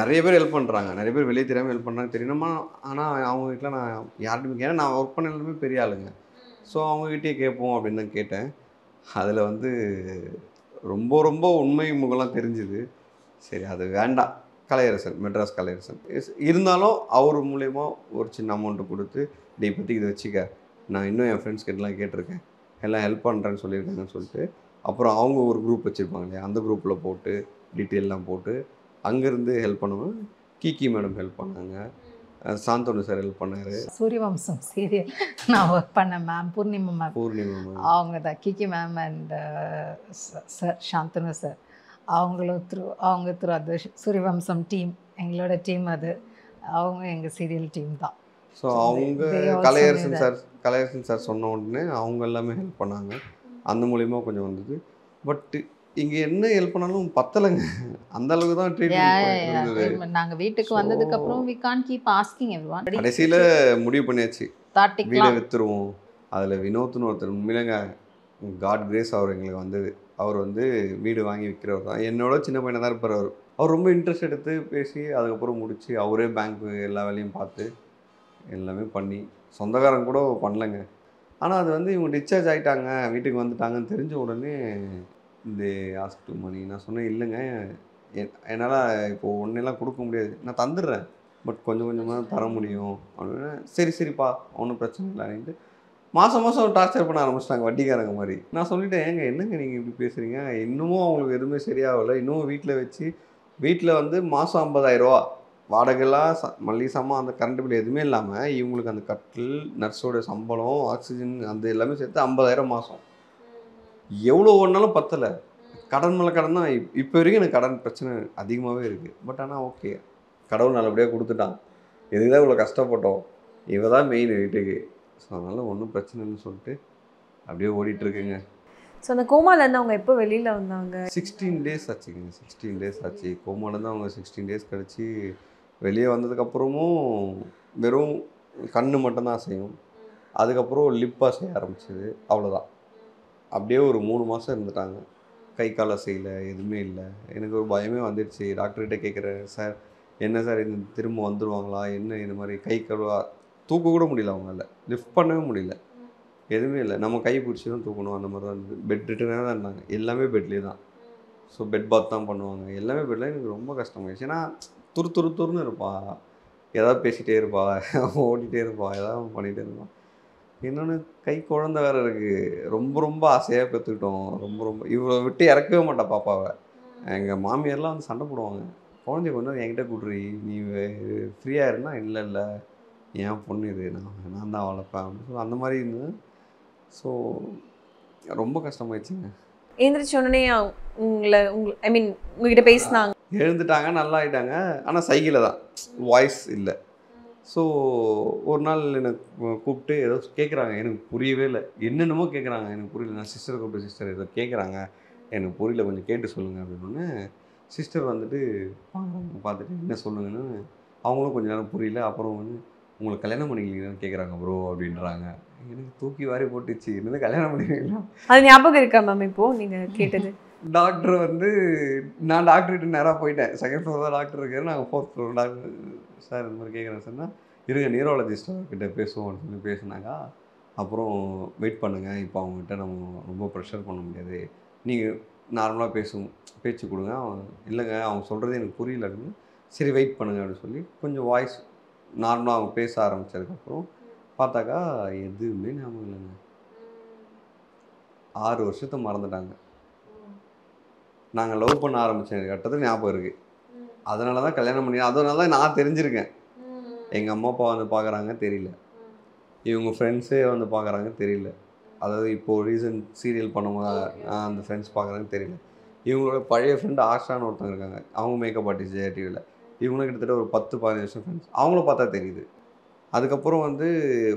[SPEAKER 5] நிறைய பேர் ஹெல்ப் பண்ணுறாங்க, நிறைய பேர் வெளியே தெரியாமல் ஹெல்ப் பண்ணுறாங்க தெரியுமா. ஆனால் அவங்க வீட்டில் நான் யார்கிட்ட, ஏன்னா நான் ஒர்க் பண்ண எல்லாமே பெரிய ஆளுங்க, ஸோ அவங்ககிட்டயே கேட்போம் அப்படின்னு தான் கேட்டேன். அதில் வந்து ரொம்ப ரொம்ப உண்மை முகலாம் தெரிஞ்சுது. சரி, அது வேண்டாம். கலையரசன், மெட்ராஸ் கலையரசன் இருந்தாலும் அவர் மூலயமா ஒரு சின்ன அமௌண்ட்டு கொடுத்து, டே பற்றி இதை வச்சுக்க, நான் இன்னும் என் ஃப்ரெண்ட்ஸ் கிட்டலாம் கேட்டிருக்கேன், எல்லாம் ஹெல்ப் பண்ணுறேன்னு சொல்லியிருக்காங்கன்னு சொல்லிட்டு, அப்புறம் அவங்க ஒரு குரூப் வச்சுருப்பாங்க இல்லையா, அந்த குரூப்பில் போட்டு டீட்டெயிலெலாம் போட்டு அங்கேருந்து ஹெல்ப் பண்ணுவேன். கீகி மேடம் ஹெல்ப் பண்ணாங்க, சாந்தோனு சார் ஹெல்ப் பண்ணார்.
[SPEAKER 4] சூரியவம்சம் சீரியல் நான் ஒர்க் பண்ணேன் மேம், பூர்ணிமா
[SPEAKER 5] பூர்ணிமா
[SPEAKER 4] அவங்க தான், Kiki ma'am and sir Shantanu sir, அவங்க த்ரூ அது சூரியவம்சம் டீம், எங்களோட டீம் அது, அவங்க எங்கள் சீரியல் டீம் தான்.
[SPEAKER 5] ஸோ அவங்க கலையரசன் சார் சொன்ன உடனே அவங்க எல்லாமே ஹெல்ப் பண்ணாங்க. அந்த மூலிமா கொஞ்சம் வந்தது. பட் இங்கே என்ன ஹெல்ப் பண்ணாலும் பத்தலைங்க, அந்த அளவுக்கு தான் ட்ரீட்மெண்ட்.
[SPEAKER 4] நாங்கள் வீட்டுக்கு வந்ததுக்கப்புறம் we can't keep asking everyone.
[SPEAKER 5] கடைசியில் முடிவு பண்ணியாச்சு, வீடை விற்றுருவோம். அதில் வினோத்னு ஒருத்தர், உண்மையிலங்க காட் கிரேஸ், அவர் எங்களுக்கு வந்தது. அவர் வந்து வீடு வாங்கி விற்கிறவர் தான், என்னோட சின்ன பையனை தான் இருப்பார். அவர் ரொம்ப இன்ட்ரெஸ்ட் எடுத்து பேசி அதுக்கப்புறம் முடித்து அவரே பேங்க்கு எல்லா வேலையும் பார்த்து எல்லாமே பண்ணி, சொந்தக்காரங்க கூட பண்ணலைங்க. ஆனால் அது வந்து இவங்க டிஸ்சார்ஜ் ஆகிட்டாங்க, வீட்டுக்கு வந்துட்டாங்கன்னு தெரிஞ்ச உடனே இந்த ஆஸ்க் டு மணி. நான் சொன்னேன், இல்லைங்க என்னால் இப்போது ஒன்றெல்லாம் கொடுக்க முடியாது, நான் தந்துடுறேன், பட் கொஞ்சம் கொஞ்சமாக தர முடியும் அப்படின்னு. சரிப்பா, ஒன்றும் பிரச்சனை இல்லை அப்படின்ட்டு மாதம் டார்ச்சர் பண்ண ஆரம்பிச்சிட்டாங்க, வட்டிக்காரங்க மாதிரி. நான் சொல்லிட்டேன், என்னங்க நீங்கள் இப்படி பேசுகிறீங்க, இன்னமும் அவங்களுக்கு எதுவுமே சரியாகலை, இன்னமும் வீட்டில் வந்து மாதம் 50,000 ரூபா வாடகைலாம், மல்லிகை சாமான், அந்த கரண்ட் பில் எதுவுமே இல்லாமல் இவங்களுக்கு அந்த கட்டில், நர்ஸோட சம்பளம், ஆக்சிஜன், அந்த எல்லாமே சேர்த்து 50,000 மாதம். எவ்வளோ ஒன்றாலும் பத்தலை. கடன் மேலே கடன் தான். இப்போ வரைக்கும் எனக்கு கடன் பிரச்சனை அதிகமாகவே இருக்குது. பட் ஆனால் ஓகே, கடவுள் நல்லபடியாக கொடுத்துட்டான். எதுக்கு தான் இவ்வளோ கஷ்டப்பட்டோம், இவ தான் மெயின் வீட்டுக்கு. ஸோ அதனால் ஒன்றும் பிரச்சனை இல்லைன்னு சொல்லிட்டு அப்படியே ஓடிட்டுருக்குங்க.
[SPEAKER 6] ஸோ அந்த கோமாலேருந்து அவங்க எப்போ வெளியில் வந்தாங்க?
[SPEAKER 5] 16 days ஆச்சுங்க. 16 days ஆச்சு. கோமாலேருந்து அவங்க 16 days கழிச்சு வெளியே வந்ததுக்கப்புறமும் வெறும் கண்ணு மட்டும்தான் அசையும். அதுக்கப்புறம் லிப் அசைய ஆரம்பிச்சிது, அவ்வளோதான். அப்படியே ஒரு 3 மாதம் இருந்துட்டாங்க. கை கால் அசையல, எதுவுமே இல்லை. எனக்கு ஒரு பயமே வந்துடுச்சு. டாக்டர்கிட்ட கேட்குறேன், சார் என்ன சார் இது திரும்ப வந்துடுவாங்களா என்ன, இது மாதிரி கை கழுவா தூக்க கூட முடியல, அவங்களால லிஃப்ட் பண்ணவே முடியல, எதுவுமே இல்லை. நம்ம கை பிடிச்சி தான் தூக்கணும், அந்த மாதிரி தான் இருந்தது. பெட் ரிட்டனாக தான் இருந்தாங்க, எல்லாமே பெட்லேயே தான். ஸோ பெட் பாத் தான் பண்ணுவாங்க, எல்லாமே பெட்டில். எனக்கு ரொம்ப கஷ்டமாயிடுச்சு. ஏன்னா துருன்னு இருப்பா, ஏதாவது பேசிகிட்டே இருப்பா, ஓடிட்டே இருப்பா, ஏதாவது பண்ணிகிட்டே இருப்பான். இன்னொன்று கை குழந்தை வேறு இருக்குது, ரொம்ப ஆசையாக பெற்றுக்கிட்டோம். ரொம்ப இவ்வளோ விட்டு இறக்கவே மாட்டா பாப்பாவை. எங்கள் மாமியார்லாம் வந்து சண்டை போடுவாங்க, குழந்தைய கொண்டு வந்து என்கிட்ட கூட்டுறி, நீ ஃப்ரீயாக இருந்தால் இல்லை என் பொண்ணு இது, நான் தான் வளர்ப்பேன் அப்படின்னு சொல்லி அந்த மாதிரி இருந்தது. ஸோ ரொம்ப கஷ்டமாயிடுச்சுங்க.
[SPEAKER 6] எழுந்திரிச்ச உடனே உங்ககிட்ட பேசினாங்க?
[SPEAKER 5] எழுந்துட்டாங்க, நல்லா ஆகிட்டாங்க. ஆனால் சைக்கிளில் தான், வாய்ஸ் இல்லை. ஸோ ஒரு நாள் எனக்கு கூப்பிட்டு ஏதோ கேட்குறாங்க, எனக்கு புரியவே இல்லை. என்னென்னமோ கேட்குறாங்க, எனக்கு புரியல. நான் சிஸ்டரை கூப்பிட்டு, சிஸ்டர் ஏதோ கேட்குறாங்க, எனக்கு புரியல, கொஞ்சம் கேட்டு சொல்லுங்கள் அப்படின்னு. சிஸ்டர் வந்துட்டு பார்த்துட்டு என்ன சொல்லுங்கன்னு, அவங்களும் கொஞ்சம் நேரம் புரியல. அப்புறம் வந்து உங்களுக்கு கல்யாணம் பண்ணிக்கலீங்கன்னு கேட்குறாங்க ப்ரோ அப்படின்றாங்க. எனக்கு தூக்கி வாரி போட்டுச்சு, என்னது கல்யாணம் பண்ணிக்கலாம்.
[SPEAKER 6] அது ஞாபகம் இருக்கா மேம் இப்போது நீங்கள் கேட்டது?
[SPEAKER 5] டாக்டர் வந்து நான் டாக்டர்கிட்ட நேராக போயிட்டேன். செகண்ட் ஃப்ளோர் தான் டாக்டர் இருக்காரு, நாங்கள் 4th ஃப்ளோர். டாக்டர் சார் இந்த மாதிரி கேட்குறேன் சொன்னால், இருங்க நியூரோலஜிஸ்ட்கிட்ட பேசுவோம்னு சொல்லி பேசினாங்க. அப்புறம் வெயிட் பண்ணுங்கள், இப்போ அவங்ககிட்ட நம்ம ரொம்ப ப்ரெஷர் பண்ண முடியாது, நீங்கள் நார்மலாக பேச்சு கொடுங்க. இல்லைங்க அவங்க சொல்கிறது எனக்கு புரியல அப்படின்னு. சரி வெயிட் பண்ணுங்க அப்படின்னு சொல்லி கொஞ்சம் வாய்ஸ் நார்மலாக அவங்க பேச ஆரம்பித்ததுக்கப்புறம் பார்த்தாக்கா எதுவுமே ஞாபகம் இல்லைங்க. 6 வருஷத்தை மறந்துட்டாங்க. நாங்கள் லவ் பண்ண ஆரம்பித்த கட்டத்தில் ஞாபகம் இருக்குது. அதனால தான் கல்யாணம் பண்ணி, அதனால தான் நான் தெரிஞ்சிருக்கேன். எங்கள் அம்மா அப்பா வந்து பார்க்குறாங்க தெரியல, இவங்க ஃப்ரெண்ட்ஸே வந்து பார்க்குறாங்க தெரியல. அதாவது இப்போது ரீசன்ட் சீரியல் பண்ணும்போது அந்த ஃப்ரெண்ட்ஸ் பார்க்குறாங்கன்னு தெரியல. இவங்களோட பழைய ஃப்ரெண்டு ஆஷான்னு ஒருத்தவங்க இருக்காங்க, அவங்க மேக்கப் ஆர்டிஸ்ட் ஜெயா டிவியில். இவங்களும் கிட்டத்தட்ட ஒரு 10-15 வருஷம் ஃப்ரெண்ட்ஸ். அவங்கள பார்த்தா தெரியுது. அதுக்கப்புறம் வந்து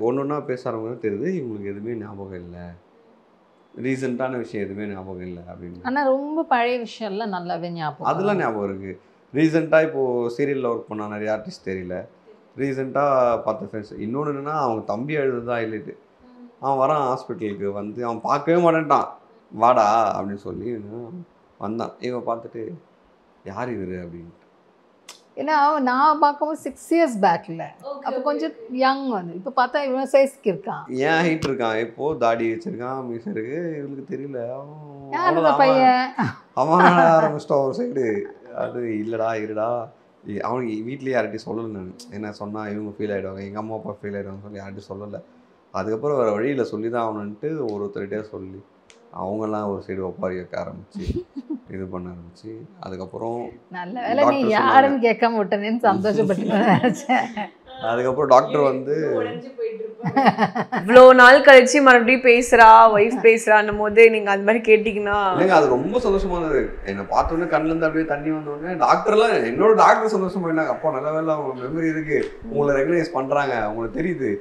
[SPEAKER 5] ஒன்றா பேச ஆரம்பிங்க தெரியுது, இவங்களுக்கு எதுவுமே ஞாபகம் இல்லை, ரீசெண்டான விஷயம் எதுவுமே ஞாபகம் இல்லை அப்படின்னு.
[SPEAKER 4] ஆனால் ரொம்ப பழைய விஷயம்லாம் நல்லாவே ஞாபகம்,
[SPEAKER 5] அதெல்லாம் ஞாபகம் இருக்குது. ரீசெண்டாக இப்போது சீரியலில் ஒர்க் பண்ண நிறைய ஆர்டிஸ்ட் தெரியல, ரீசெண்டாக பார்த்த ஃப்ரெண்ட்ஸ். இன்னொன்று என்னென்னா, அவங்க தம்பி அழுது தான் ஹைலைட்டு. அவன் வரான் ஹாஸ்பிட்டலுக்கு வந்து, அவன் பார்க்கவே மாட்டேன்ட்டான், வாடா அப்படின்னு சொல்லி வந்தான். இவன் பார்த்துட்டு யார் இவர் அப்படின்ட்டு.
[SPEAKER 4] ஏன்னா நான் பார்க்கும்போது 6 years பேக்கில், அப்போ கொஞ்சம் யங் வந்து, இப்போ பார்த்தா இவன் சைஸ்க்கு இருக்கான்.
[SPEAKER 5] ஏன் ஹைட் இருக்கான், இப்போது தாடி வச்சிருக்கான், மீசை இருக்கு, இவளுக்கு தெரியல.
[SPEAKER 4] பையன்
[SPEAKER 5] அவன் ஆரம்பிச்சிட்டான் ஒரு சைடு. அது இல்லைடா இருடா, அவனுக்கு வீட்லேயே யார்கிட்டையும் சொல்லலை. நான் என்ன சொன்னால் இவங்க ஃபீல் ஆகிடுவாங்க, எங்கள் அம்மா அப்பா ஃபீல் ஆகிடுவாங்க சொல்லி யார்கிட்டையும் சொல்லலை. அதுக்கப்புறம் வேறு வழியில் சொல்லி தான் அவனுன்ட்டு ஒருத்தர்கிட்டே சொல்லி அவங்கெல்லாம் ஒரு சைடு ஒப்பாரி வைக்க ஆரம்பிச்சு இது பண்ண ஆரம்பிச்சு. அதுக்கப்புறம்
[SPEAKER 4] நல்ல வேலை நீ யாருன்னு கேட்காம விட்டனேன்னு சந்தோஷப்பட்டு நினச்சேன்.
[SPEAKER 5] அதுக்கப்புறம் டாக்டர் வந்து
[SPEAKER 6] இவ்வளோ நாள் கழிச்சு மறுபடியும் பேசுகிறா, ஒய்ஃப் பேசுகிறான்னும் போது நீங்கள் அது மாதிரி கேட்டிங்கன்னா
[SPEAKER 5] இல்லைங்க, அது ரொம்ப சந்தோஷமானது. என்னை பார்த்தோன்னே கண்ணிலேருந்து அப்படியே தண்ணி வந்தோடனே டாக்டர்லாம், என்னோட டாக்டர் சந்தோஷமாயிட்டாங்க. அப்போ நல்ல வேலை அவங்க மெமரி இருக்குது, உங்களை ரெகனைஸ் பண்ணுறாங்க, உங்களுக்கு தெரியுது,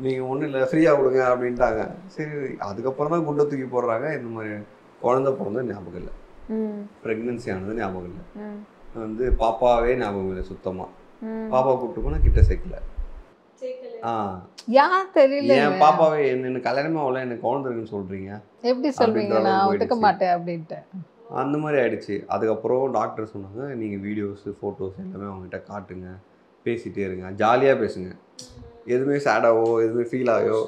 [SPEAKER 5] நீங்கள் ஒன்றும் இல்லை ஃப்ரீயாக கொடுங்க அப்படின்ட்டாங்க. சரி, அதுக்கப்புறம் தான் குண்டை தூக்கி போடுறாங்க. இந்த மாதிரி குழந்தை பிறந்தது ஞாபகம் இல்லை, ப்ரெக்னன்சி ஆனது ஞாபகம் இல்லை, வந்து பாப்பாவே ஞாபகம் இல்லை சுத்தமாக. பாப்பா கூப்பிட்டு போனால் கிட்ட சேர்க்கல.
[SPEAKER 4] யார் தெரியல,
[SPEAKER 5] என் பாப்பாவே என்ன கல்யாணமே அவ்வளோ எனக்கு குழந்தை இருக்குன்னு சொல்கிறீங்க,
[SPEAKER 4] எப்படி சொல்றீங்க, நான் ஒத்துக்க மாட்டேன் அப்படின்ட்டு
[SPEAKER 5] அந்த மாதிரி ஆயிடுச்சு. அதுக்கப்புறம் டாக்டர் சொன்னாங்க, நீங்கள் வீடியோஸு ஃபோட்டோஸ் எல்லாமே அவங்ககிட்ட காட்டுங்க, பேசிகிட்டே இருங்க, ஜாலியாக பேசுங்க, எதுவுமே சேடாவோ எதுவுமே ஃபீல் ஆகோ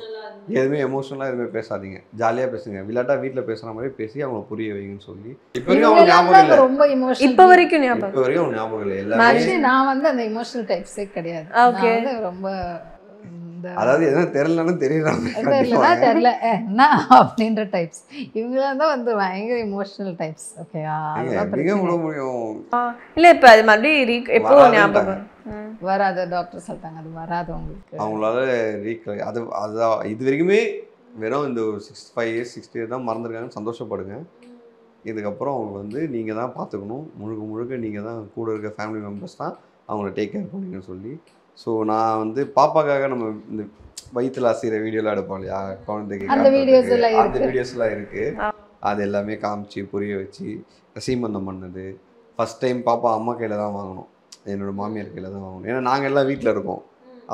[SPEAKER 5] எதுவுமே எமோஷனலாக எதுவுமே பேசாதீங்க, ஜாலியாக பேசுங்க, விளையாட்டா வீட்டில் பேசுகிற மாதிரி பேசி அவங்களை புரிய வைங்கன்னு சொல்லி. இப்போ வரைக்கும் அவங்க ஞாபகம் இல்லை,
[SPEAKER 4] ரொம்ப இமோஷனல்.
[SPEAKER 6] இப்போ வரைக்கும் ஞாபகம்,
[SPEAKER 5] இப்போ வரைக்கும் அவங்க ஞாபகம் இல்லை. எல்லாமே
[SPEAKER 4] நான் வந்து அந்த இமோஷனல் டைப்ஸே கிடையாது. ரொம்ப
[SPEAKER 5] அதாவது எதுவும் தெரியலன்னு தெரியறாங்க,
[SPEAKER 4] தெரியல என்ன அப்படின்ற டைப்ஸ். இவங்களாம் தான் வந்து பயங்கர இமோஷனல் டைப்ஸ். ஓகேவா,
[SPEAKER 5] மிக முடியும்.
[SPEAKER 6] இல்லை இப்போ அது மறுபடியும் எப்போ ஞாபகம்
[SPEAKER 4] வராது, டாக்டர் சொல்லிட்டாங்க அது வராது உங்களுக்கு.
[SPEAKER 5] அவங்களால அதுதான் இது வரைக்குமே வெறும் இந்த 65 years 60 years தான் மறந்துருக்காங்கன்னு சந்தோஷப்படுங்க. இதுக்கப்புறம் அவங்க வந்து நீங்கள் தான் பார்த்துக்கணும், முழுக்க நீங்கள் தான் கூட இருக்க ஃபேமிலி மெம்பர்ஸ் தான் அவங்கள டேக் கேர் பண்ணிங்கன்னு சொல்லி. ஸோ நான் வந்து பாப்பாக்காக நம்ம இந்த வயிற்றுல அசைகிற வீடியோலாம் எடுப்போம் இல்லையா, குழந்தைக்கு
[SPEAKER 4] அந்த
[SPEAKER 5] வீடியோஸ்லாம் இருக்குது. அது எல்லாமே காமிச்சு புரிய வச்சு சீமந்தம் பண்ணது. ஃபஸ்ட் டைம் பாப்பா அம்மா கையில் தான் வாங்கணும், என்னோடய மாமியார் கையில் தான் வாங்கணும். ஏன்னா நாங்கள் எல்லாம் வீட்டில் இருக்கோம்,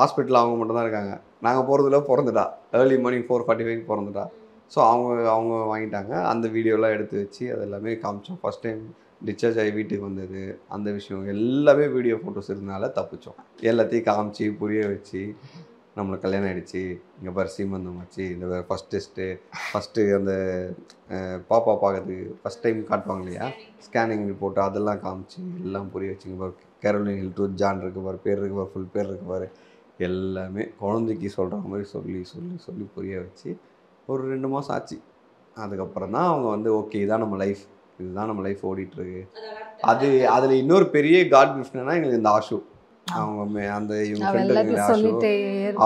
[SPEAKER 5] ஹாஸ்பிட்டலில் அவங்க மட்டும் தான் இருக்காங்க. நாங்கள் போகிறதுல பிறந்துட்டா, ஏர்லி மார்னிங் 4:45 பிறந்துட்டா. ஸோ அவங்க வாங்கிட்டாங்க. அந்த வீடியோலாம் எடுத்து வச்சு அது எல்லாமே காமிச்சோம். ஃபஸ்ட் டைம் டிஸ்சார்ஜ் ஆகி வீட்டுக்கு வந்தது, அந்த விஷயம் எல்லாமே வீடியோ ஃபோட்டோஸ் இருந்தனால தப்பிச்சோம். எல்லாத்தையும் காமிச்சு புரிய வச்சு, நம்மளுக்கு கல்யாணம் ஆகிடுச்சு, இங்கே பாரு சீமந்தம் ஆச்சு, இந்த ஃபஸ்ட் டெஸ்ட்டு, ஃபஸ்ட்டு அந்த பாப்பா பார்க்கறதுக்கு ஃபஸ்ட் டைம் காட்டுவாங்க இல்லையா, ஸ்கேனிங் ரிப்போர்ட்டு, அதெல்லாம் காமிச்சு எல்லாம் புரிய வச்சுங்க பாரு. கேரோலின் ஹில்ட்ரூத் ஜான் இருக்கு பாரு, பேர் இருக்கு பாரு, ஃபுல் பேர் இருக்கு பாரு, எல்லாமே குழந்தைக்கு சொல்கிற மாதிரி சொல்லி சொல்லி சொல்லி புரிய வச்சு ஒரு 2 மாதம் ஆச்சு. அதுக்கப்புறம் தான் அவங்க வந்து ஓகே இதுதான் நம்ம லைஃப், இதுதான் நம்ம லைஃப் ஓடிட்டுருக்கு. அதில் இன்னொரு பெரிய காட் கிஃப்ட்னா எங்களுக்கு இந்த ஆஷு, அவங்க அந்த இவங்க ஃப்ரெண்டு ஆஷு,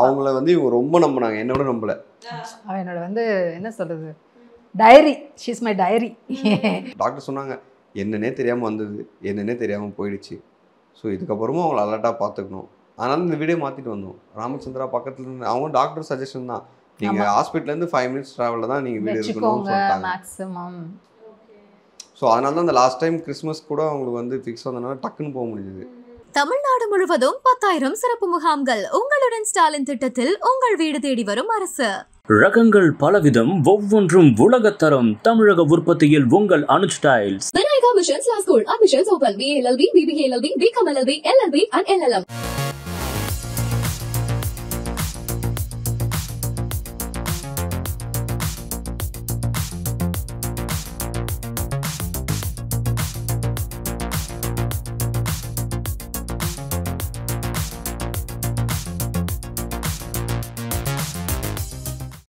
[SPEAKER 5] அவங்கள வந்து இவங்க ரொம்ப நம்பினாங்க, என்னோட நம்பலை.
[SPEAKER 4] என்னோட வந்து என்ன சொல்கிறது, diary, she is my diary.
[SPEAKER 5] Doctor சொன்னாங்க என்னன்னே தெரியாமல் வந்தது, என்னன்னே தெரியாமல் போயிடுச்சு. ஸோ இதுக்கப்புறமும் அவங்கள அலர்ட்டாக பார்த்துக்கணும். அதனால இந்த வீடியோ மாற்றிட்டு வந்தோம். ராமச்சந்திரா பக்கத்துல இருந்து அவங்க டாக்டர் சஜஷன் தான், நீங்கள் ஹாஸ்பிட்டலேருந்து 5 minutes ட்ராவலில் தான் நீங்கள் வீடு இருக்கணும்னு சொல்லிட்டாங்க
[SPEAKER 4] மேக்ஸிமம்.
[SPEAKER 5] ஸோ அதனால தான் அந்த லாஸ்ட் டைம் கிறிஸ்மஸ் கூட அவங்களுக்கு வந்து ஃபிக்ஸ் வந்தனால டக்குன்னு போக முடிஞ்சது.
[SPEAKER 1] தமிழ்நாடு முழுவதும் 10,000 சிறப்பு முகாம்கள். உங்களுடன் ஸ்டாலின் திட்டத்தில் உங்கள் வீடு தேடி வரும் அரசு.
[SPEAKER 2] ரகங்கள் பலவிதம், ஒவ்வொன்றும் உலகத்தரம். தமிழக உற்பத்தியில் உங்கள் Anuj styles.
[SPEAKER 3] Vinayaga Missions Law School. Admissions open. BA LLB, BBA LLB, BCom LLB, LLB and LLM.